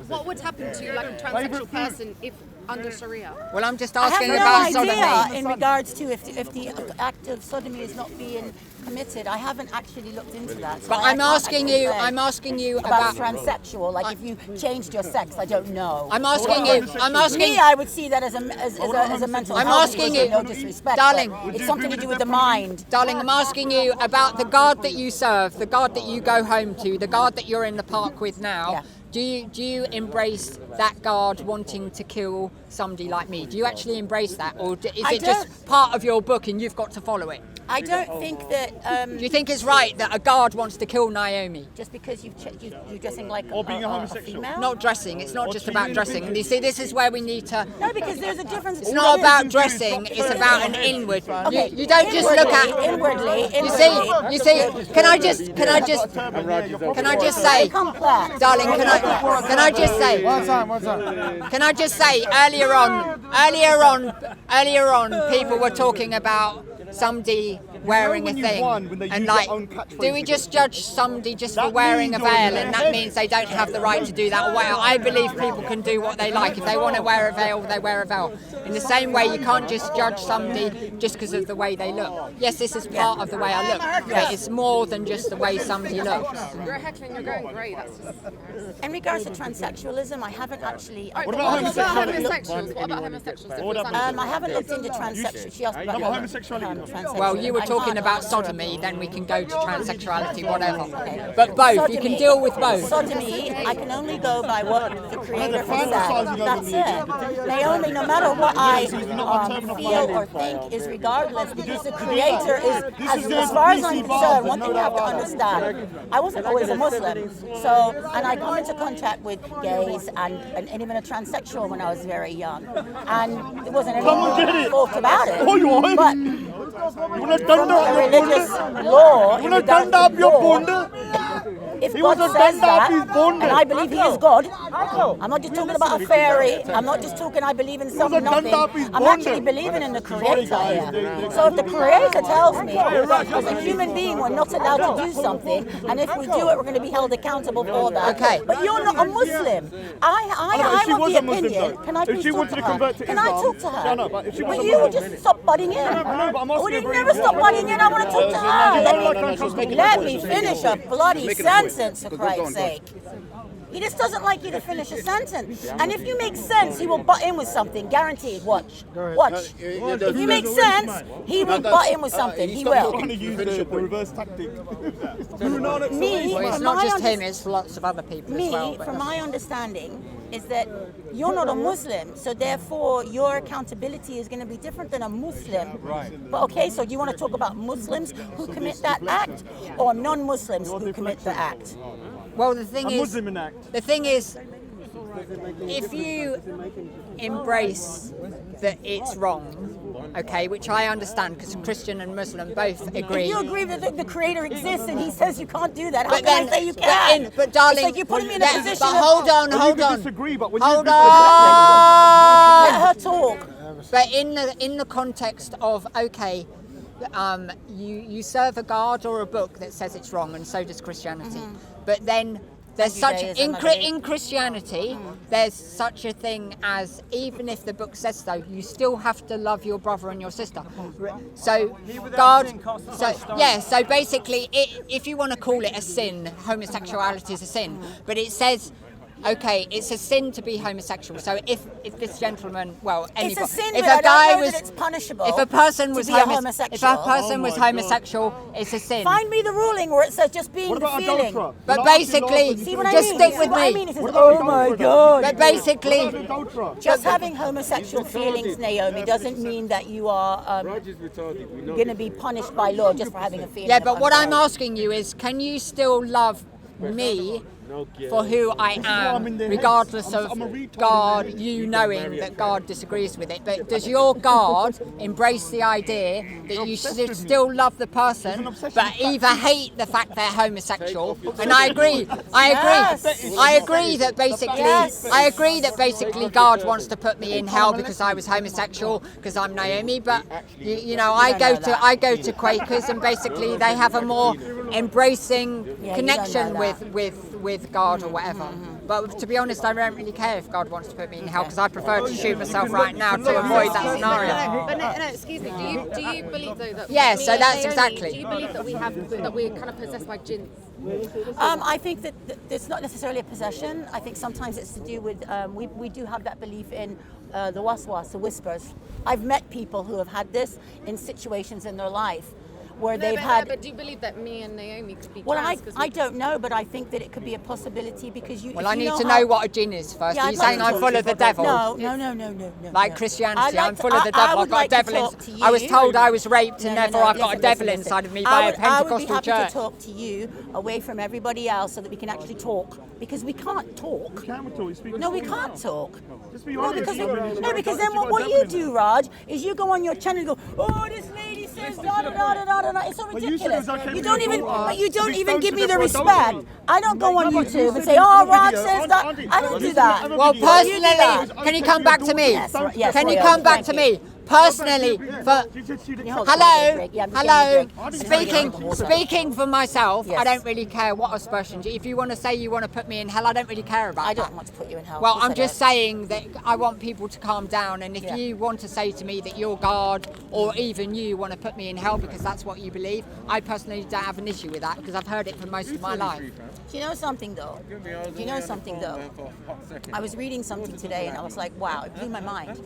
What would happen to like a transsexual person if under Sharia? Well, I'm just I asking have about no idea sodomy. in regards to if the act of sodomy is not being committed, I haven't actually looked into that. So But I'm asking you about transsexual. Like if you changed your sex, I don't know. I'm asking Me, I would see that as a mental I'm health asking issue, you, no disrespect, darling. but it's something to do with the mind. Darling, I'm asking you about the God that you serve, the God that you go home to, the God that you're in the park with now. Yeah. Do you embrace that God wanting to kill somebody like me? Do you actually embrace that, or is it just part of your book and you've got to follow it? I don't think that. Do you think it's right that a guard wants to kill Naomi? Just because you're dressing like or being a a homosexual? female? Not dressing. It's not just about dressing. You see, this is where we need to. No, because there's a difference. It's not about dressing. It's about an inward. Okay. You don't just look at inwardly. You see. Can I just say, darling? Can I just say? One time. Can I just say? Earlier on, people were talking about somebody wearing a thing, and like, do we just judge somebody just for wearing a veil, and that means they don't have the right to do that? Well, I believe people can do what they like. If they want to wear a veil, they wear a veil. In the same way, you can't just judge somebody just because of the way they look. Yes, this is part of the way I look, but it's more than just the way somebody looks. You're heckling, you're going great. That's just... In regards to transsexualism, I haven't actually. What about homosexuals? What about homosexuals? I haven't looked into transsexual. She asked about homosexuality. Well, you were talking about sodomy, then we can go to transsexuality, whatever. But both, you can deal with both. Sodomy, I can only go by what the Creator has said. That's it. Naomi, no matter what I feel or think, is regardless, because the Creator is, as far as I'm concerned, one thing you have to understand, I wasn't always a Muslim. So, and I come into contact with gays and even a transsexual when I was very young. And it wasn't any fault about it. But from a religious law, in regards to law, if God says that, and I believe He is God, I'm not just talking about a fairy, I'm not just talking I believe in some nothing, I'm actually believing in the Creator here. So if the Creator tells me, as a human being, we're not allowed to do something, and if we do it, we're going to be held accountable for that. Okay. But you're not a Muslim. I want the opinion. Can I please talk to her? Can I talk to her? But you will just stop butting in. Would you never stop butting in? I want to talk to her. Let me finish a bloody sentence, for Christ's sake. He just doesn't like you to finish a sentence. And if you make sense, he will butt in with something. Guaranteed. Watch. Watch. If you make sense, he will butt in with something. He will. The reverse tactic. It's not just him, it's lots of other people as well. From my understanding, is that you're not a Muslim, so therefore your accountability is going to be different than a Muslim. Right. But okay, so do you want to talk about Muslims who commit that act, or non-Muslims who commit the act? Well, the thing is, if you embrace that it's wrong, okay, which I understand because Christian and Muslim both agree. If you agree that the Creator exists and He says you can't do that, how can I say you can? But darling, it's like you're putting me in a position. But hold on. Hold on. Let her talk. But in the context of okay. You serve a God or a book that says it's wrong, and so does Christianity. But then there's such in Christianity, there's such a thing as even if the book says so, you still have to love your brother and your sister. So God, so basically, if you want to call it a sin, homosexuality is a sin, but it says. Okay, it's a sin to be homosexual. So if this gentleman, well, anybody, it's a sin, if but a guy I don't know was, that it's punishable. if a person was homosexual, if a person was homosexual, it's a sin. Find me the ruling where it says just being the feeling. But basically, just stick with me. I mean, oh my God. But basically, just having homosexual feelings, Naomi, doesn't mean that you are going to be punished by law just for having a feeling. Yeah, but what I'm asking you is, can you still love me for who I am, regardless of God, you knowing that God disagrees with it? But does your God embrace the idea that you should still love the person, but either hate the fact they're homosexual? And I agree that basically God wants to put me in hell because I was homosexual because I'm Naomi. But you know, I go to Quakers, and basically they have a more embracing connection with with God or whatever. But to be honest, I don't really care if God wants to put me in hell, because I prefer to shoot myself right now to avoid that scenario. But no, excuse me. Do you believe though that? Yeah, so that's Naomi, exactly. Do you believe that we're kind of possessed by jinns? I think that it's not necessarily a possession. I think sometimes it's to do with, we do have that belief in the waswas, the whispers. I've met people who have had this in situations in their life where they've had... But do you believe that me and Naomi could be Well, trans? I don't know, but I think that it could be a possibility because you... Well, I need to know what a jinn is first. Are you saying I'm full of the devil? No. Like Christianity, I'm full of the devil. I've got a devil inside. I was told I was raped and therefore I've got a devil inside of me by a Pentecostal church. I would be happy to talk to you away from everybody else so that we can actually talk, because we can't talk. No, we can't talk. No, because then what you do, Raj, is you go on your channel and go, oh, this lady says da da da da da da. It's so ridiculous. You don't even give me the respect. I don't go on YouTube and say, oh, Raj says that. I don't do that. Well, personally, can you come back to me? Yes, can you come back to me? Personally, hello, speaking for myself, I don't really care what aspersions. If you want to say you want to put me in hell, I don't really care about that. I don't want to put you in hell. Well, I'm just saying that I want people to calm down, and if you want to say to me that you're God, or even you want to put me in hell because that's what you believe, I personally don't have an issue with that, because I've heard it for most of my life. Do you know something though? I was reading something today and I was like, wow, it blew my mind.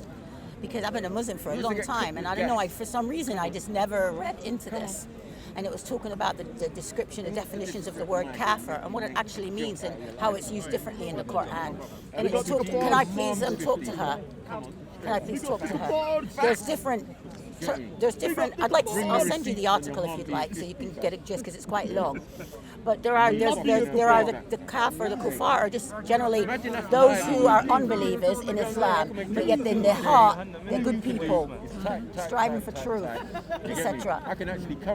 Because I've been a Muslim for a long time, and I don't know, for some reason I just never read into this. And it was talking about the description, the definitions of the word kafir and what it actually means and how it's used differently in the Quran. And it's can I please talk to her? Can I please talk to her? There's different, I'll send you the article if you'd like, so you can get a gist, because it's quite long. But there are the kafir, the kuffar are just generally those who are unbelievers in Islam, but yet in their heart they're good people, striving for truth, etc.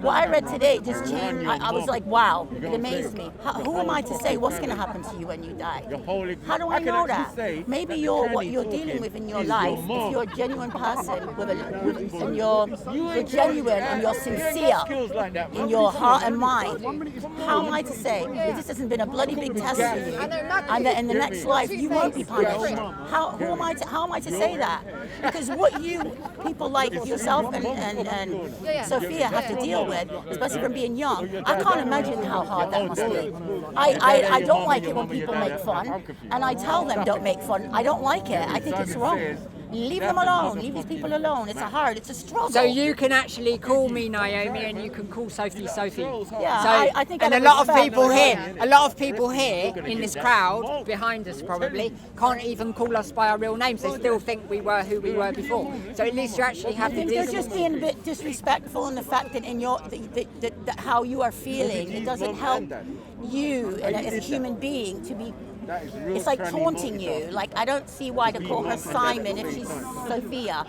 What I read today just changed. I was like, wow, it amazed me. Who am I to say what's going to happen to you when you die? How do I know that? Maybe what you're dealing with in your life, if you're a genuine person and you're genuine and you're sincere in your heart and mind, how am I to say if this hasn't been a bloody big test for you, and that in the next life you won't be punished? How am I to say that? Because what you people like yourself and Sophia have to deal with, especially from being young, I can't imagine how hard that must be. I don't like it when people make fun, and I tell them don't make fun. I don't like it. I think it's wrong. Leave them alone. Leave these people alone. It's a struggle. So you can actually call me Naomi, and you can call Sophie. Yeah, so, I think. And a lot of people here in this crowd behind us probably can't even call us by our real names. They still think we were who we were before. So at least you actually have the decency. They're just being a bit disrespectful in the fact that in your that how you are feeling, it doesn't help you as a human being to be. It's like taunting you. Like, I don't see why to call her Simon if she's Sophia.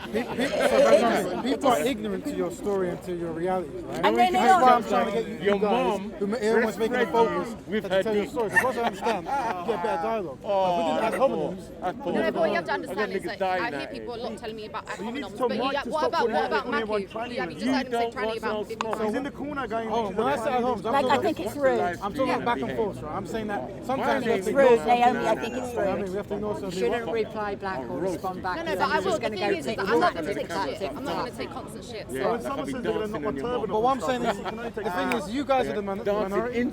People are ignorant to your story and to your reality, right? And then that's why I'm trying to get you guys, everyone's making a focus to tell your story. Because I understand, you get better dialogue. But we didn't have homonyms. No, but what you have to understand is that I hear people a lot telling me about homonyms. But what about Matthew? Have you just heard him say tranny about 50 times? He's in the corner going, when I say homes, I think it's rude. I'm talking back and forth, right? I'm saying that sometimes it's rude. Naomi, I think it's rude. You shouldn't reply back or respond back. No, but I will. The thing is that I'm not going to take shit. I'm not going to take constant shit. When someone says they're going to knock my turban, but what I'm saying is, the thing is, you guys are the minority, and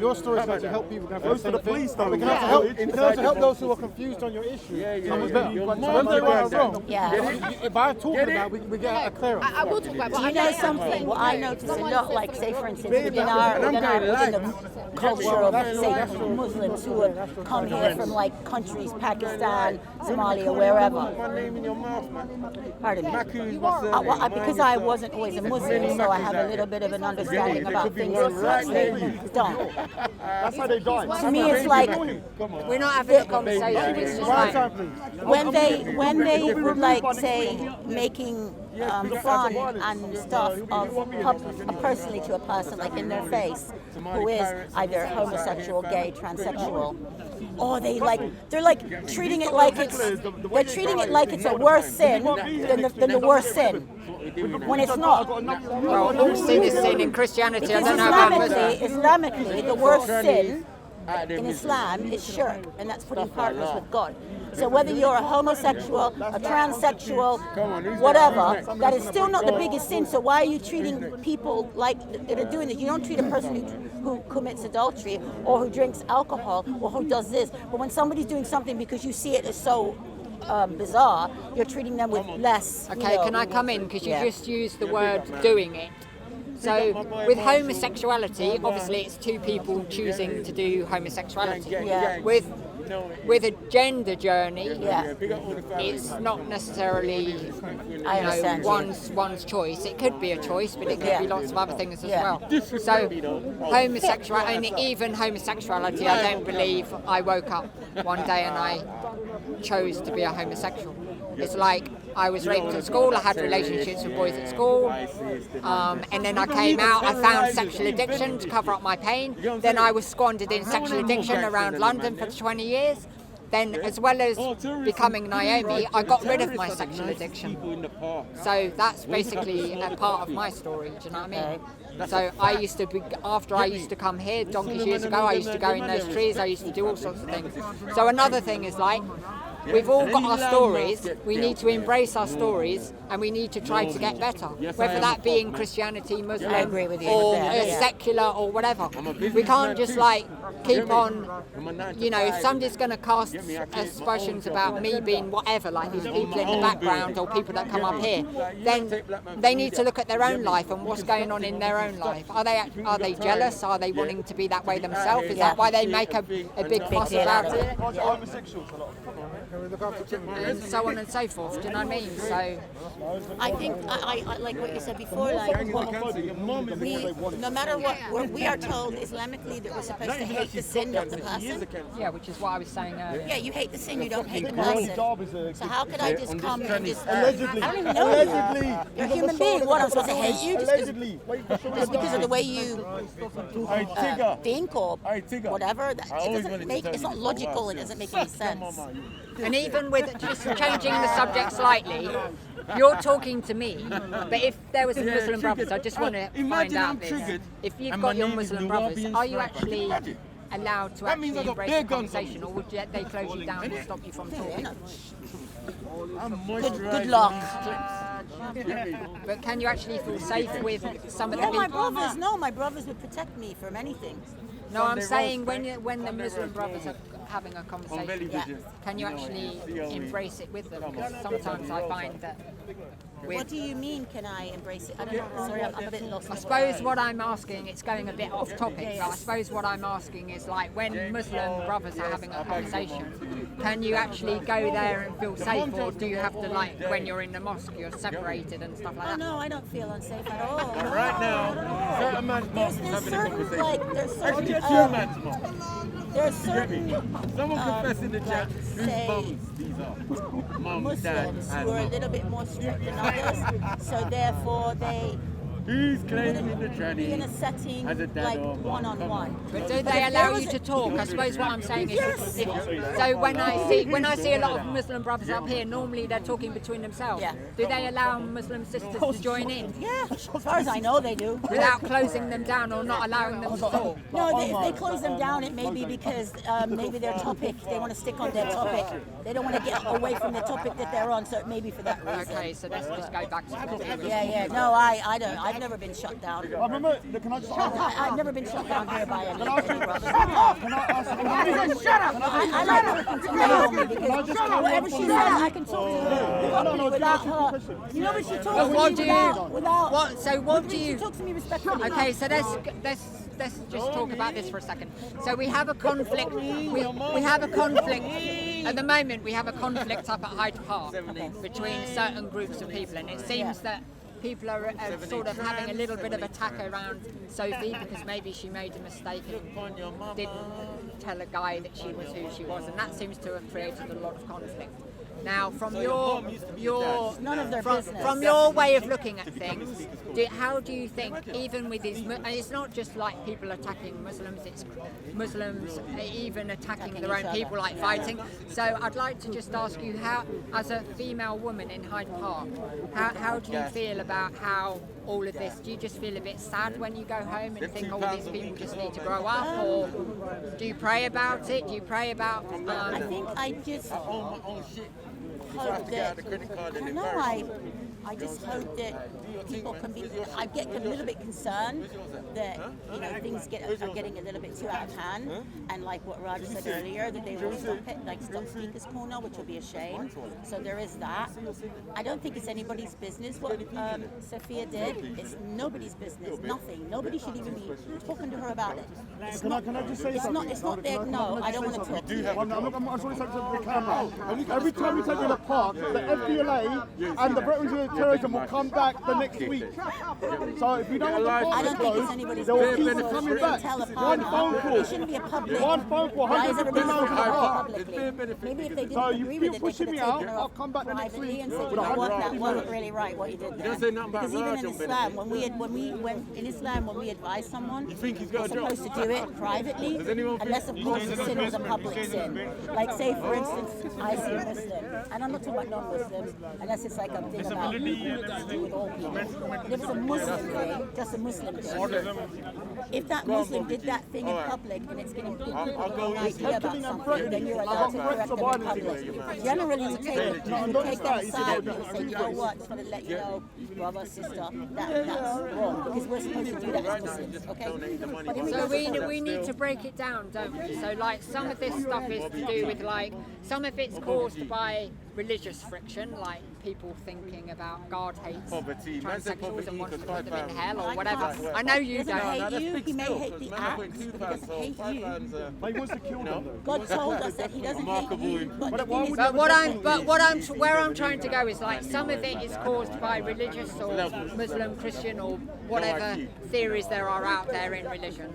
your story is going to help people. Go to the police, though. It can also help those who are confused on your issue. When they're right or wrong, by talking about it, we get a clearer. I will talk about it. Do you know something? What I notice a lot, like, say, for instance, within the culture of, say, Muslims who have come here from, like, countries, Pakistan, Somalia, wherever. Pardon me. Because I wasn't always a Muslim, so I have a little bit of an understanding about things and such things don't. That's how they die. To me, it's like we're not having a conversation. It's just like when they would, like, say, making fun and stuff of personally to a person, like in their face, who is either homosexual, gay, transsexual. Or they're treating it like it's a worse sin than the worst sin, when it's not. Well, all sin is sin in Christianity. I don't know about Muslim. Islamically, the worst sin in Islam is shirk, and that's putting partners with God. So whether you're a homosexual, a transsexual, whatever, that is still not the biggest sin. So why are you treating people like that are doing this? You don't treat a person who commits adultery or who drinks alcohol or who does this. But when somebody's doing something because you see it as so bizarre, you're treating them with less. Okay, can I come in? Because you just used the word doing it. So with homosexuality, obviously it's two people choosing to do homosexuality. Yeah. With a gender journey, it's not necessarily one's choice. It could be a choice, but it could be lots of other things as well. So homosexuality, I mean, even homosexuality, I don't believe I woke up one day and I chose to be a homosexual. It's like I was raped at school, I had relationships with boys at school, and then I came out, I found sexual addiction to cover up my pain. Then I was squandered in sexual addiction around London for 20 years. Then, as well as becoming Naomi, I got rid of my sexual addiction. So that's basically a part of my story, do you know what I mean? So I used to be, after I used to come here donkeys years ago, I used to go in those trees, I used to do all sorts of things. So another thing is like, we've all got our stories, we need to embrace our stories and we need to try to get better. Whether that be in Christianity, Muslim, or secular or whatever. We can't just like keep on, you know, if somebody's going to cast aspersions about me being whatever, like these people in the background or people that come up here, then they need to look at their own life and what's going on in their own life. Are they jealous? Are they wanting to be that way themselves? Is that why they make a big fuss about it? And so on and so forth, do you know what I mean? So I think I like what you said before, like no matter what we are told Islamically that we're supposed to hate the sin, not the person. Yeah, which is what I was saying earlier. Yeah, you hate the sin, you don't hate the person. So how could I just come and just I don't even know you. You're a human being. What, I'm supposed to hate you just because of the way you think or whatever? It doesn't make, it's not logical, it doesn't make any sense. And even with just changing the subject slightly, you're talking to me, but if there was a Muslim brothers, I just want to find out this. If you've got your Muslim brothers, are you actually allowed to actually embrace the conversation, or would they close you down and stop you from talking? Good luck. But can you actually feel safe with some of the people? My brothers would protect me from anything. No, I'm saying when the Muslim brothers are having a conversation, can you actually embrace it with them? Because sometimes I find that... What do you mean, can I embrace it? I don't know, sorry, I'm a bit lost. I suppose what I'm asking, it's going a bit off topic, but I suppose what I'm asking is like when Muslim brothers are having a conversation, can you actually go there and feel safe, or do you have to, like, when you're in the mosque, you're separated and stuff like that? Oh no, I don't feel unsafe at all. Right now, certain man's mosque there's certain, like, there's certain, there's certain, someone confess in the chat whose mums these are. Mum, dad, Muslims who are a little bit more strict than others, so therefore they who's claiming the tranny be in a setting like one-on-one. But do they allow you to talk? I suppose what I'm saying is, so when I see a lot of Muslim brothers up here, normally they're talking between themselves. Yeah. Do they allow Muslim sisters to join in? Yeah, as far as I know they do. Without closing them down or not allowing them to talk? No, if they close them down, it may be because maybe their topic, they want to stick on their topic. They don't want to get away from the topic that they're on, so it may be for that reason. Okay, so let's just go back to the topic. Yeah. No, I don't. I've never been shut down. I remember, can I just ask? I've never been shut down here by any brother. Can I ask? Shut up! I like talking to Naomi because whatever she says, I can talk to her without her. You know what she talks to me without. So what do you? She talks to me respectfully. Okay, so let's just talk about this for a second. So we have a conflict. We have a conflict. At the moment, we have a conflict up at Hyde Park between certain groups of people, and it seems that people are sort of having a little bit of attack around Sophie because maybe she made a mistake and didn't tell a guy that she was who she was, and that seems to have created a lot of conflict. Now, from your none of their business. From your way of looking at things, how do you think, even with these, and it's not just like people attacking Muslims, it's Muslims even attacking their own people, like fighting. So I'd like to just ask you, how, as a female woman in Hyde Park, how do you feel about how all of this? Do you just feel a bit sad when you go home and think, oh, these people just need to grow up? Or do you pray about it? Do you pray about... I think I just hope that... I just hope that people can be... I get a little bit concerned that, you know, things are getting a little bit too out of hand. And like what Roger said earlier, that they will stop it, like stop Speaker's Corner, which will be a shame. So there is that. I don't think it's anybody's business what Sophia did. It's nobody's business, nothing. Nobody should even be talking to her about it. Can I just say something? It's not their... No, I don't want to talk to you. I just want to say something to the camera. Every time we take you in a park, the FDLA and the Veterans of Terrorism will come back the next week. So if you don't want the park closed, they will keep coming back. One phone call. It shouldn't be a public... One phone call, 150 miles to the park. Maybe if they didn't So agree you with keep it, they pushing could me have out, taken her I'll off come back the next privately week and said, with you know what, 150 that wasn't really right what you did there. Because even in Islam, when we advise someone, we're supposed to do it privately, unless of course the sin was a public sin. Like say for instance, I see a Muslim, and I'm not talking about non-Muslims, unless it's like a thing about with all people. If it's a Muslim thing, just a Muslim thing, if that Muslim did that thing in public and it's going to give people an idea about something, then you're allowed to correct them in public. Generally, you take them aside and you say, you know what, just want to let you know, brother, sister, that's wrong. Because we're supposed to do that as Muslims, okay? So we need to break it down, don't we? So like some of this stuff is to do with like, some of it's caused by religious friction, like people thinking about God hates transsexuals and wants to put them in hell or whatever. I know you don't. Hate you. He may hate the act, but he doesn't hate you. But he wants to kill them. God told us that he doesn't hate you. But where I'm trying to go is like some of it is caused by religious or Muslim, Christian or whatever theories there are out there in religion.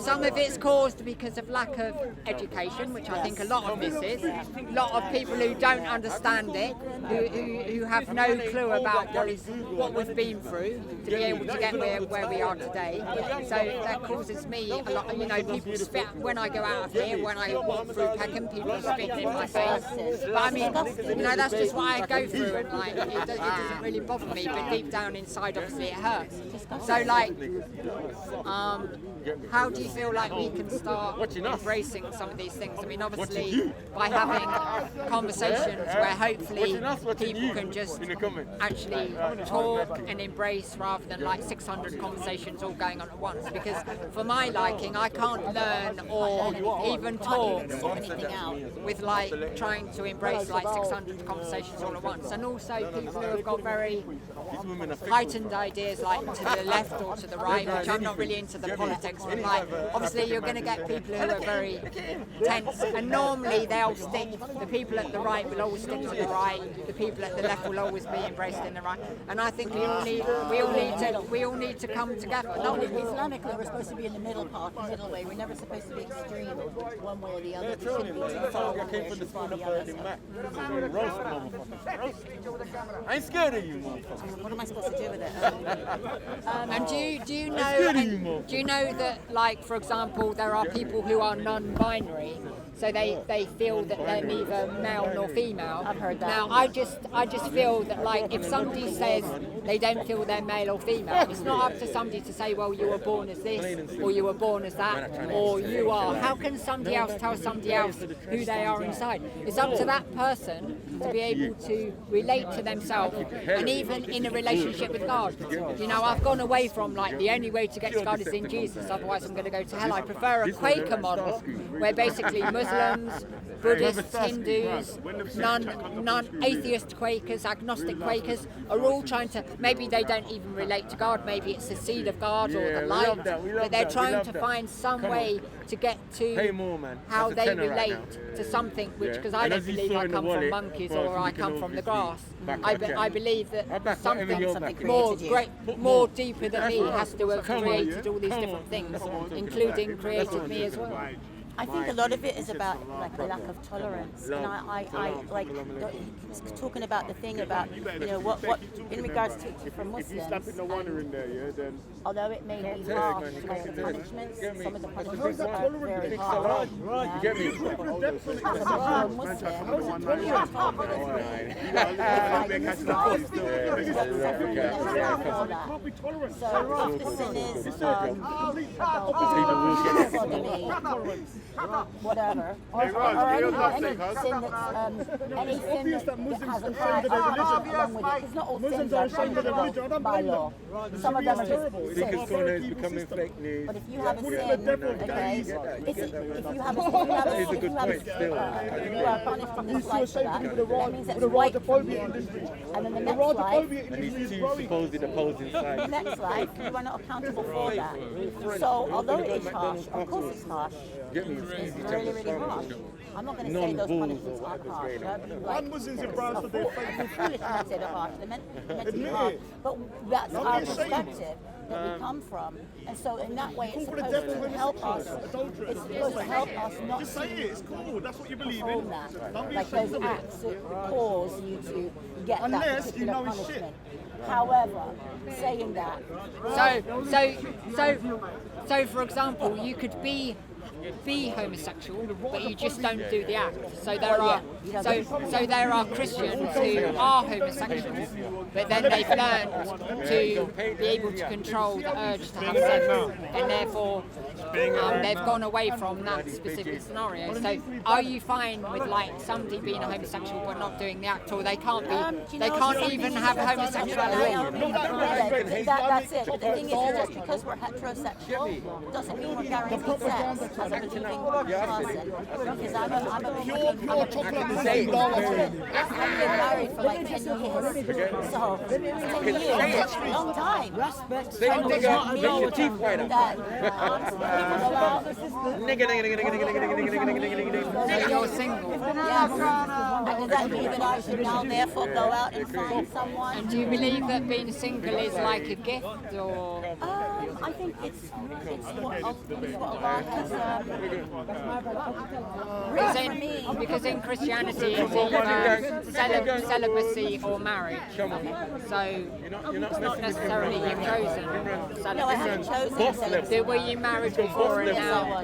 Some of it's caused because of lack of education, which I think a lot of this is. A lot of people who don't understand it, who have no clue about what we've been through to be able to get where we are today. So that causes me a lot. You know, people spit when I go out of here. When I walk through Peckham, people spit in my face. But I mean, you know, that's just what I go through, and like it doesn't really bother me. But deep down inside, obviously, it hurts. So like, how do you feel like we can start embracing some of these things? I mean, obviously, by having conversations where hopefully people can just actually talk and embrace rather than like 600 conversations all going on at once. Because for my liking, I can't learn or even talk with like trying to embrace like 600 conversations all at once. And also people who have got very heightened ideas like to the left or to the right, which I'm not really into the politics, but like obviously you're going to get people who are very tense, and normally they'll stick, the people at the right will always stick to the right, the people at the left will always be embraced in the right, and I think we all need to come together. Islamically, we're supposed to be in the middle part, the middle way. We're never supposed to be extreme one way or the other. We shouldn't be too far one way or too far the other. I ain't scared of you, motherfucker. What am I supposed to do with it? And do you know that, like, for example, there are people who are non-binary, so they feel that they're neither male nor female. I've heard that. Now, I just feel that, like, if somebody says they don't feel they're male or female, it's not up to somebody to say, well, you were born as this, or you were born as that, or you are. How can somebody else tell somebody else who they are inside? It's up to that person to be able to relate to themselves, and even in a relationship with God. You know, I've gone away from, like, the only way to get to God is in Jesus, otherwise I'm going to go to hell. I prefer a Quaker model, where basically Muslims, Buddhists, Hindus, non-atheist Quakers, agnostic Quakers are all trying to, maybe they don't even relate to God, maybe it's the seed of God or the light, but they're trying to find some way to get to how they relate to something, which, because I don't believe I come from monkeys or I come from the grass. I believe that something more deeper than me has to have created all these different things, including created me as well. I think a lot of it is about like a lack of tolerance, and I like he was talking about the thing about what in regards to from Muslims. Although it may be harsh, like the punishments, some of the punishments are very harsh. You get me? As a Muslim, you're told that so if the sin is whatever, or any sin that's any sin that has a crime along with it, because not all sins are punishable by law. Some of them are just sins. But if you have a sin, okay, if you have a sin, you are punished in this life for that. That means it's right from you. And then the next life, the next life, you are not accountable for that. So although it is harsh, of course it's harsh. It's really, really harsh. I'm not going to say those punishments aren't harsh. Like, Muslims embrace that they're foolish when I say they're harsh. They're meant to be harsh. But that's our perspective that we come from. And so in that way, it's supposed to help us. It's supposed to help us not to perform that. Like those acts that cause you to get that particular punishment. However, saying that. So for example, you could be homosexual, but you just don't do the act. So there are Christians who are homosexuals, but then they've learned to be able to control the urge to have sex, and therefore they've gone away from that specific scenario. So are you fine with like somebody being a homosexual but not doing the act, or they can't be? They can't even have homosexuality. That's it. But the thing is, just because we're heterosexual doesn't mean we're guaranteed sex as a believing person. Because I'm a believing I've been married for like 10 years. So 10 years, long time. You're single. Yeah. And does that mean that I should now therefore go out and find someone? And do you believe that being single is like a gift, or? I think it's what Allah has because in Christianity it's either celibacy or marriage. So it's not necessarily you've chosen celibacy. No, I haven't chosen celibacy. Were you married before and now?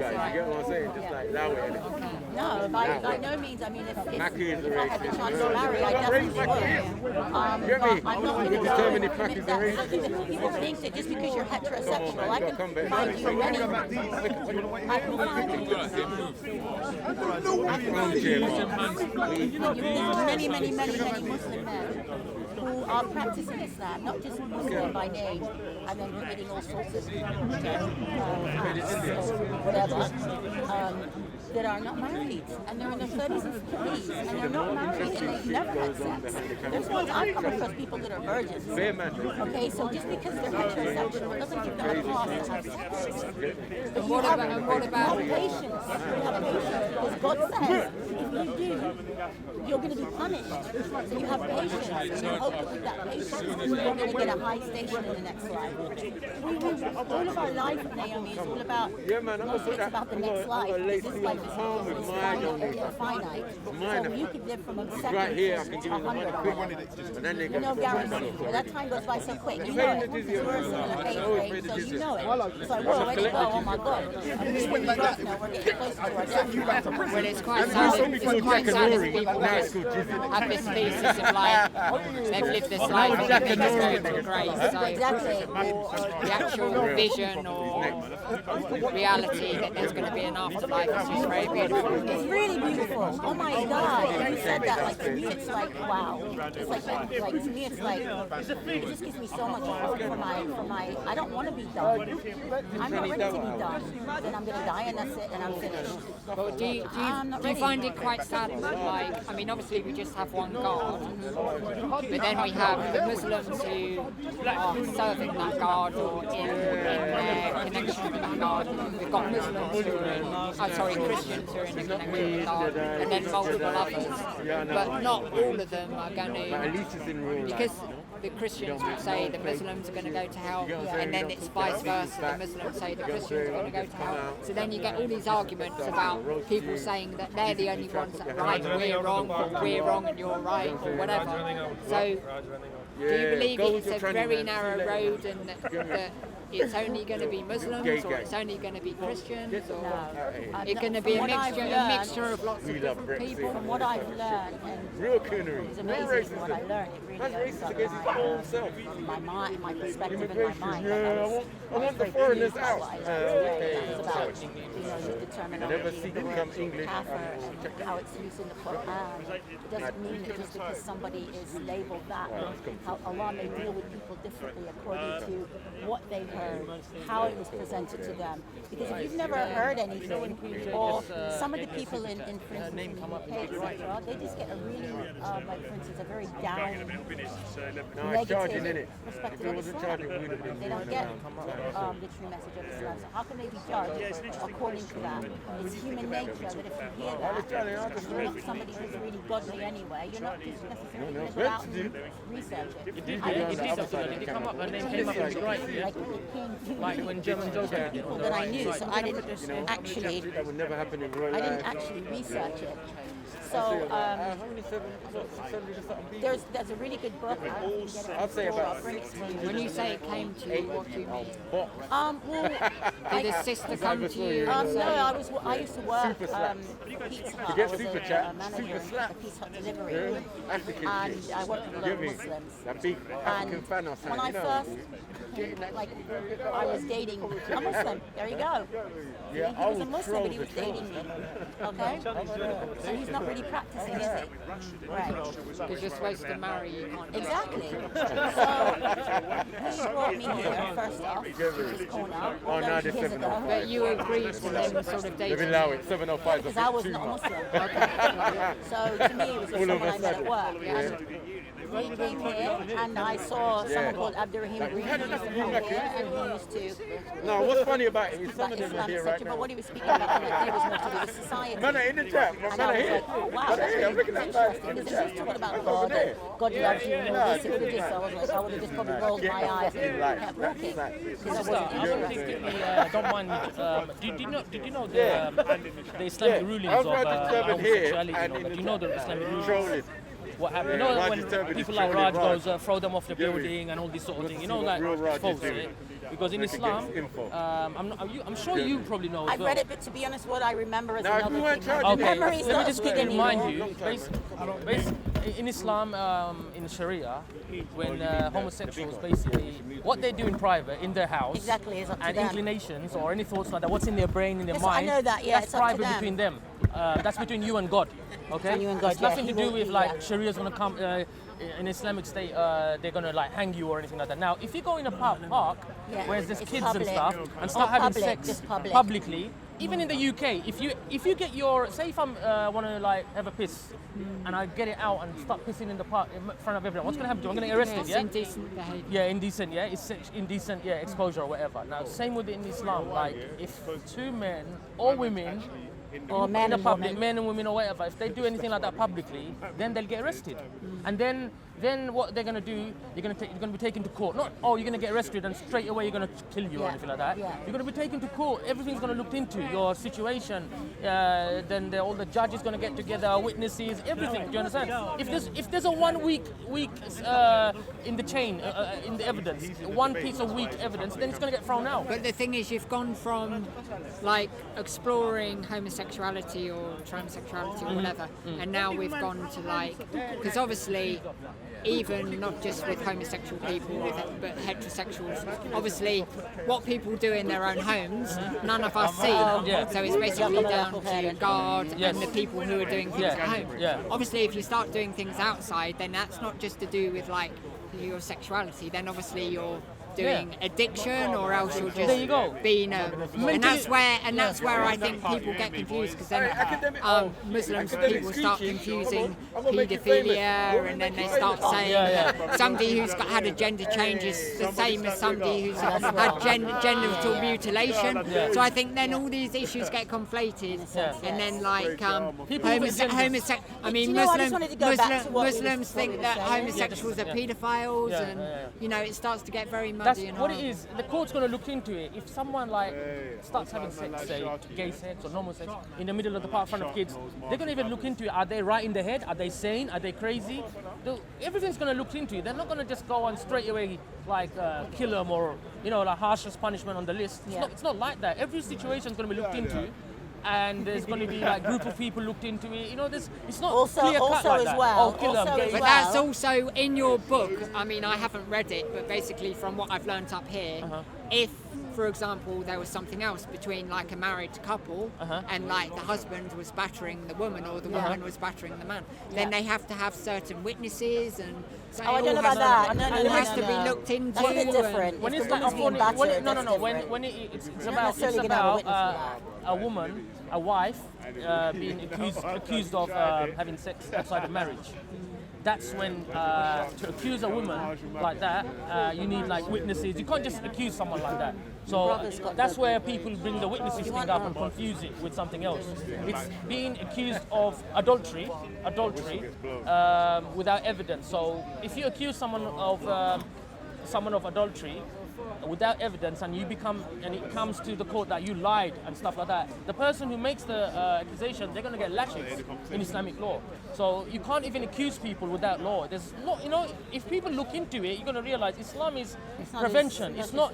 No, by no means. I mean, if I had the chance to marry, I definitely would. But I'm not going to go and commit that. People think that just because you're heterosexual, I can find you many. Many Muslim men who are practicing Islam, not just Muslim by name, and then committing all sorts of acts or whatever. That are not married, and they're in their 30s and 40s, and they're not married, and they've never had sex. There's one I've come across people that are virgins. Okay, so just because they're heterosexual doesn't give them a cause to have sex. But what about patience? You have patience, because God says if you do, you're going to be punished. So you have patience, and you hope that with that patience, you're going to get a high station in the next life. All of our life, Naomi, is all about. It's about the next life. This life is finite. So you could live from a second to 100. No guarantee. Well, that time goes by so quick. You know it. We're in a age range, so you know it. It's like, whoa, where did it go? Oh my God. We're getting close to our death. Well, it's quite sad as people have this thesis of like, they've lived this life and they're just going to the grave. So the actual vision or reality that there's going to be an afterlife is just very beautiful. It's really beautiful. Oh my God. And you said that, like, to me it's like, wow. It's like to me it's like, it just gives me so much hope for my, I don't want to be done. I'm not ready to be done. Then I'm going to die and that's it, and I'm finished. But do you find it quite sad, like, I mean, obviously we just have one God, but then we have the Muslims who are serving that God or in their connection with God. We've got Muslims who are in, Christians who are in a connection with God, and then multiple others. But not all of them are going to, because the Christians will say the Muslims are going to go to hell, and then it's vice versa. The Muslims say the Christians are going to go to hell. So then you get all these arguments about people saying that they're the only ones that are right, we're wrong, or we're wrong and you're right, or whatever. So do you believe it's a very narrow road and that it's only going to be Muslims, or it's only going to be Christians, or it's going to be a mixture of lots of different people? From what I've learned, and it's amazing what I learned, it really opens up my mind, my perspective and my mind. I want the foreigners out. It's about, you determine how it's used in the Quran. It doesn't mean that just because somebody is labelled that, how Allah may deal with people differently according to what they heard, how it was presented to them. Because if you've never heard anything, or some of the people in for instance, in the UK, etc., they just get a really, like for instance, a very down, negative perspective of Islam. They don't get the true message of Islam. So how can they be judged according to that? It's human nature that if you hear that, you're not somebody who's really godly anyway. You're not just necessarily going to go out and research it. Did it come up? Her name came up as right. Like when German Joe came. People that I knew, so I didn't actually. That would never happen in real life. I didn't actually research it. So there's a really good book. I'll say about when you say it came to you, what do you mean? Well, did a sister come to you? No, I used to work Pizza Hut. I was a manager in the Pizza Hut delivery, and I worked with a lot of Muslims. And when I first, I was dating a Muslim. There you go. He was a Muslim, but he was dating me. Okay, so he's not really practicing, is he? Right. Because you're supposed to marry, you can't. Exactly. So he brought me here first off to this corner. Years ago. But you agreed to them sort of dating. Because I was not a Muslim. Okay. So to me, it was just someone I met at work. Yeah. He came here, and I saw someone called Abdurrahim Green. He used to come here, and he used to. No, what's funny about it is some of them are here right now. But what he was speaking about on that day was more to do with society. Man, in the chat. And I was like, oh wow, that's really interesting. Because he was talking about God, and God loves you, and all this and this. So I would have just probably rolled my eyes and kept walking. Because I wasn't interested. Don't mind. Did you know the Islamic rulings of homosexuality? Do you know the Islamic rulings? What happened? You know when people like Raj goes throw them off the building and all this sort of thing. You know that false, because in Islam, I'm sure you probably know. I've read it, but to be honest, what I remember is another thing. Okay, let me just remind you. In Islam, in Sharia, when homosexuals basically what they do in private in their house, exactly, is up to and them. Inclinations or any thoughts like that, what's in their brain, in their mind, I know that, yeah, that's private between them. That's between you and God. Okay, and you and God, it's nothing to do with like Sharia's gonna come in Islamic State. They're gonna like hang you or anything like that. Now, if you go in a park where there's kids public. And stuff and start having sex publicly, even in the UK, if you get your if I'm want to like have a piss and I get it out and start pissing in the park in front of everyone, what's gonna happen to you? I'm gonna get arrested. It's indecent behaviour. Yeah, indecent. Yeah, it's indecent. Yeah, exposure or whatever. Now, same with it in Islam. Like if two men or women. Or men and public, men and women or whatever, if they do anything like that publicly, then they'll get arrested. And then what they're gonna do, you're gonna be taken to court. Not you're gonna get arrested and straight away you're gonna kill you or anything like that. Yeah. You're gonna be taken to court. Everything's gonna look into your situation. Then all the judges gonna get together, witnesses, everything. Do you understand? If there's a 1 week in the chain in the evidence, one piece of weak evidence, then it's gonna get thrown out. But the thing is, you've gone from like exploring homosexuality or transsexuality or whatever, and now we've gone to like, because obviously even not just with homosexual people but heterosexuals, obviously what people do in their own homes none of us see, so it's basically down to God and the people who are doing things at home. Obviously if you start doing things outside, then that's not just to do with like your sexuality, then obviously you're doing addiction, or else you're just There you go. being a. And that's where I think people get confused, because then Muslims people start confusing paedophilia, and then they start saying somebody who's had a gender change is the same as somebody who's had genital mutilation. So I think then all these issues get conflated, and then like homosexual. I mean, Muslims think that homosexuals are paedophiles, and you know, it starts to get very muddy. That's and what hard. it is. The court's going to look into it. If someone like starts having sex, say gay sex or normal sex, in the middle of the park in front of kids, they're going to even look into it. Are they right in the head? Are they sane? Are they crazy? Everything's going to look into it. They're not going to just go on straight away like kill them, or you know, like harshest punishment on the list. It's not like that. Every situation is going to be looked into. And there's going to be like group of people looked into it. You know, it's not clear cut like that. But that's also in your book. I mean, I haven't read it, but basically from what I've learnt up here, if, for example, there was something else between like a married couple and like the husband was battering the woman or the woman was battering the man, then they have to have certain witnesses, and so I don't know about that. It has to be looked into. That's a bit different. When If it's the like woman's being battered, when it's You're not about necessarily gonna have a witness for that. a woman, a wife, being accused of having sex outside of marriage. That's when to accuse a woman like that, you need like witnesses. You can't just accuse someone like that. So that's where people bring the witnesses thing up and confuse it with something else. It's being accused of adultery without evidence. So if you accuse someone of adultery without evidence, and it comes to the court that you lied and stuff like that, the person who makes the accusation, they're going to get lashes in Islamic law. So you can't even accuse people without law. There's not, you know, if people look into it, you're going to realize Islam is prevention. It's not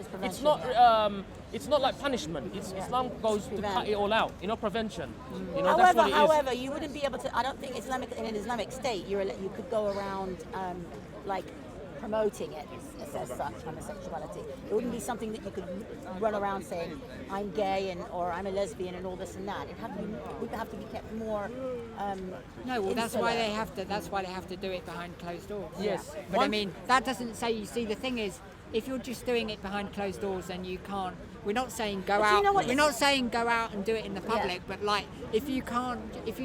like punishment. Islam goes to cut it all out. You know, prevention. You know, that's what it is. However, you wouldn't be able to. I don't think in an Islamic state you could go around like promoting it as such, homosexuality. It wouldn't be something that you could run around saying, I'm gay or I'm a lesbian and all this and that. It would have to be kept more. No, well, that's why they have to do it behind closed doors. Yes, but I mean, that doesn't say. You see, the thing is, if you're just doing it behind closed doors, then you can't. We're not saying go out. We're not saying go out and do it in the public. But like, if you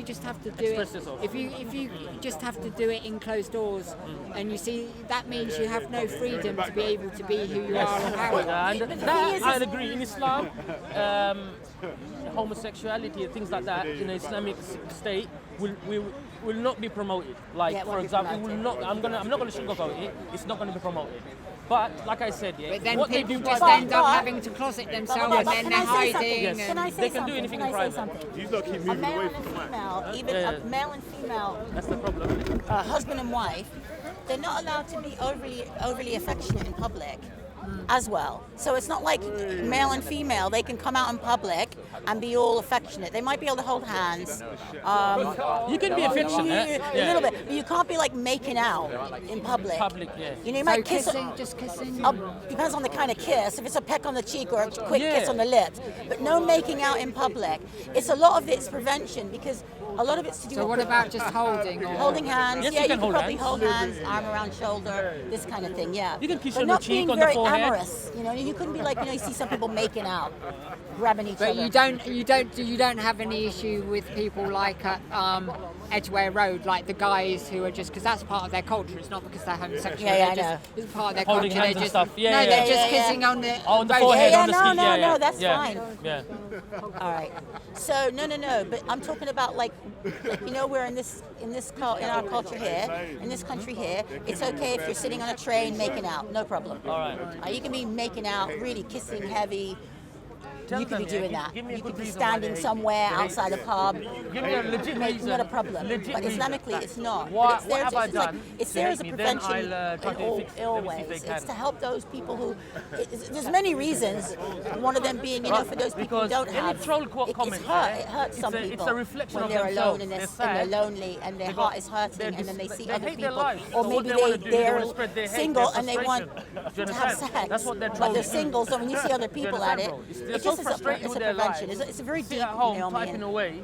just have to do it. If you just have to do it in closed doors, and you see, that means you have no freedom to be able to be who you are and how you are. I'd agree. In Islam, homosexuality and things like that in an Islamic state will not be promoted. Like, for example, I'm not going to sugarcoat it. It's not going to be promoted. But like I said, but then people just end up having to closet themselves, and then they're hiding. They can do anything in private. You lot keep moving away from the mic. A male and female, that's the problem. Husband and wife, they're not allowed to be overly affectionate in public as well. So it's not like male and female, they can come out in public and be all affectionate. They might be able to hold hands. You can be affectionate. A little bit, but you can't be like making out in public. You know, you might kiss. Just kissing. Depends on the kind of kiss. If it's a peck on the cheek or a quick kiss on the lips, but no making out in public. It's a lot of it's prevention, because a lot of it's to do with. So what about just holding? Holding hands. Yes, yeah, you can can probably hold hands, arm around shoulder, this kind of thing. Yeah. You can kiss but on not the cheek, being on the very forehead. amorous. You know, you couldn't be like, you see some people making out, grabbing each other. But you don't have any issue with people like at Edgware Road, like the guys who are just, because that's part of their culture. It's not because they're homosexual. It's part of their holding culture. hands and stuff. They're just kissing on the forehead, on the skin. No, that's fine. Yeah. All right. So no. But I'm talking about like you know, we're in our culture here, in this country here. It's okay if you're sitting on a train making out, no problem. All right. You can be making out, really kissing heavy. You could be doing that. You could be standing somewhere outside a pub. Give me a legit reason. Not a problem. But Islamically, it's not. What It's have I done? It's there as a prevention in all ill ways. It's to help those people who. There's many reasons. One of them being, you know, for those people who don't have. It hurts some people. It's a reflection when of they're themselves. alone and they're lonely and their heart is hurting, and then they see other people, or So maybe they're single and they want to have sex. That's what they're but they're single, so when you see other people at it, It's so it's a prevention. It's a very deep, at home Naomi, typing away.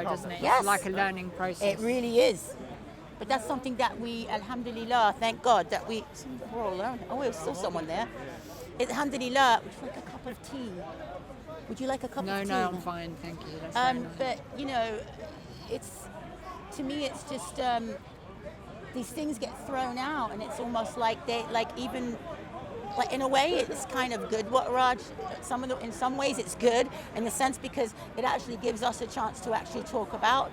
though, doesn't it? Yes. It's like a learning process. It really is. But that's something that we, alhamdulillah, thank God, that we're all alone. Oh, there's still someone there. Alhamdulillah, would you like a cup of tea? Would you like a cup of tea? No, I'm fine, thank you. That's very nice. But, you know, to me, it's just, these things get thrown out, and it's almost like even in a way, it's kind of good what Raj, in some ways it's good in the sense because it actually gives us a chance to actually talk about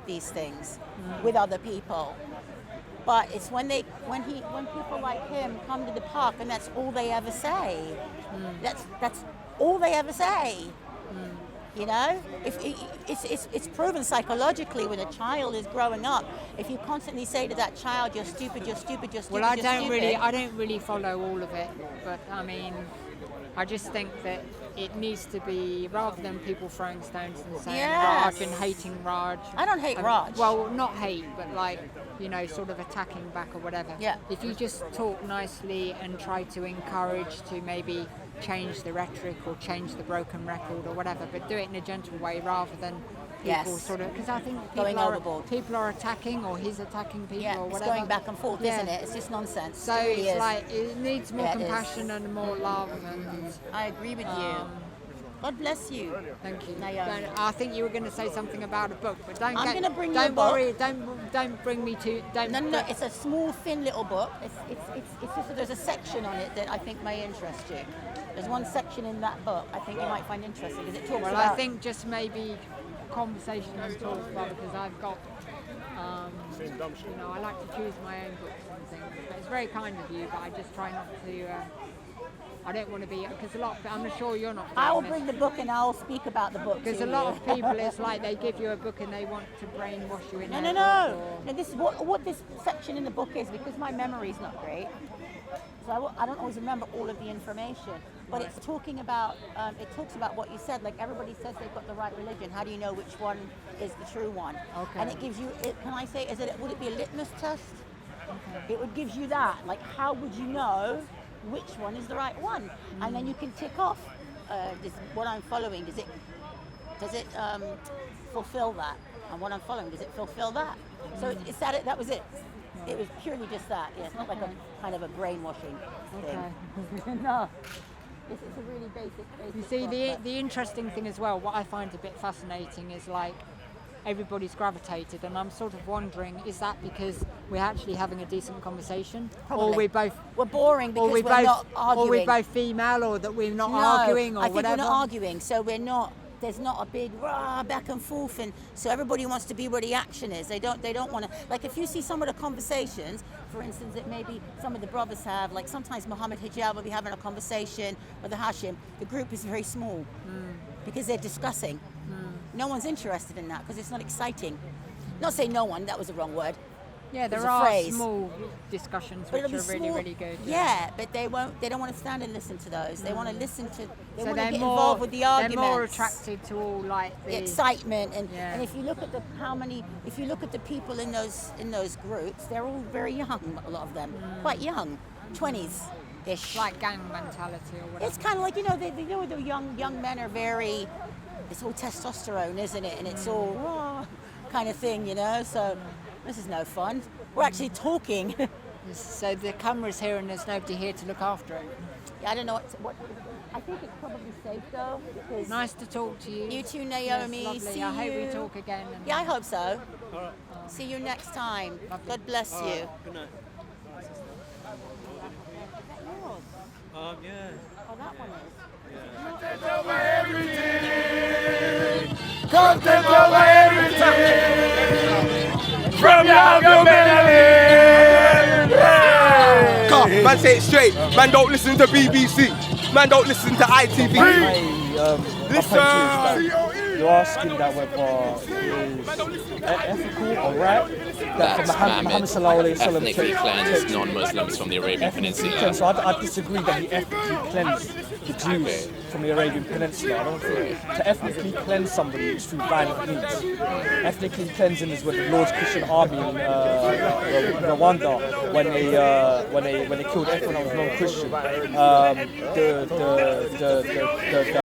these things with other people. But it's when people like him come to the park and that's all they ever say. That's all they ever say. You know, if it's proven psychologically when a child is growing up, if you constantly say to that child, "You're stupid, you're stupid, you're stupid." Well, I you're don't really follow all of it, but I mean, I just think that it needs to be, rather than people throwing stones and saying Raj and hating Raj. I don't hate Raj. Well, not hate, but like, you know, sort of attacking back or whatever. Yeah. If you just talk nicely and try to encourage to maybe change the rhetoric or change the broken record or whatever, but do it in a gentle way rather than people sort of, because I think people are attacking, or he's attacking people or whatever. It's going back and forth, isn't it? It's just nonsense. So it really it's like it needs more compassion and more love. And I agree with you. God bless you. Thank you. Naomi. I think you were going to say something about a book, but don't. I'm going to bring don't you a book. worry. Don't bring me to. Don't. No. It's a small, thin little book. It's just there's a section on it that I think may interest you. There's one section in that book I think you might find interesting because it talks about. Well, I think just maybe conversation and talk, rather, because I've got. You know, I like to choose my own books and things. But it's very kind of you, but I just try not to. I don't want to be, because a lot of, I'm sure you're not. I will bring the book and I'll speak about the book. Because a lot of people, it's like they give you a book and they want to brainwash you in No. No, this is what this section in the book is, because my memory's not great. So I don't always remember all of the information. But it's talking about, it talks about what you said, like everybody says they've got the right religion. How do you know which one is the true one? Okay. And it gives you, can I say, would it be a litmus test? Okay. It would give you that, like how would you know which one is the right one? And then you can tick off what I'm following. Does it fulfill that? And what I'm following, does it fulfill that? So it's that was it. It was purely just that. Yeah, it's not like a kind of a brainwashing thing. No. It's a really basic You see, the interesting thing as well, what I find a bit fascinating is like everybody's gravitated, and I'm sort of wondering, is that because we're actually having a decent conversation? Probably. Or we're boring because we're not arguing. Or we're both female, or that we're not No, arguing, or I think whatever? we're not arguing, so there's not a big rah back and forth, and so everybody wants to be where the action is. They don't want to, like if you see some of the conversations, for instance, that maybe some of the brothers have, like sometimes Muhammad Hijab will be having a conversation with the Hashim, the group is very small because they're discussing. No one's interested in that because it's not exciting. Not say no one, that was the wrong word. Yeah, there It's a are phrase. small discussions But which it'll are be really, small, really good. Yeah, but they don't want to stand and listen to those. They want to listen to, they So want to they're get more- involved with the arguments. They're more attracted to all like the excitement and if you look at the people in those groups, they're all very young, a lot of them. Quite young. 20s-ish. Like gang mentality or whatever. It's kind of like, the young men are very, it's all testosterone, isn't it? And it's all kind of thing, so this is no fun. We're actually talking. So the camera's here and there's nobody here to look after it. Yeah, I don't know what I think it's probably safe though. Because nice to talk to you. You too, Naomi. Yes, lovely. See I hope you. we talk again. Yeah, I hope so. See you next time. God bless you. Good night. Yeah. Oh, that one is. Content over everything. From your melody. Man, say it straight. Man, don't listen to BBC. Man, don't listen to ITV. You're asking that whether it's ethical or right that Muhammad sallallahu alaihi wasallam ethnically cleansed non-Muslims from the Arabian Peninsula. So I disagree that he ethnically cleansed the Jews from the Arabian Peninsula. I don't think to ethnically cleanse somebody is through violent means. Ethnically cleansing is with the Lord's Christian army in Rwanda when they killed everyone that was non-Christian. The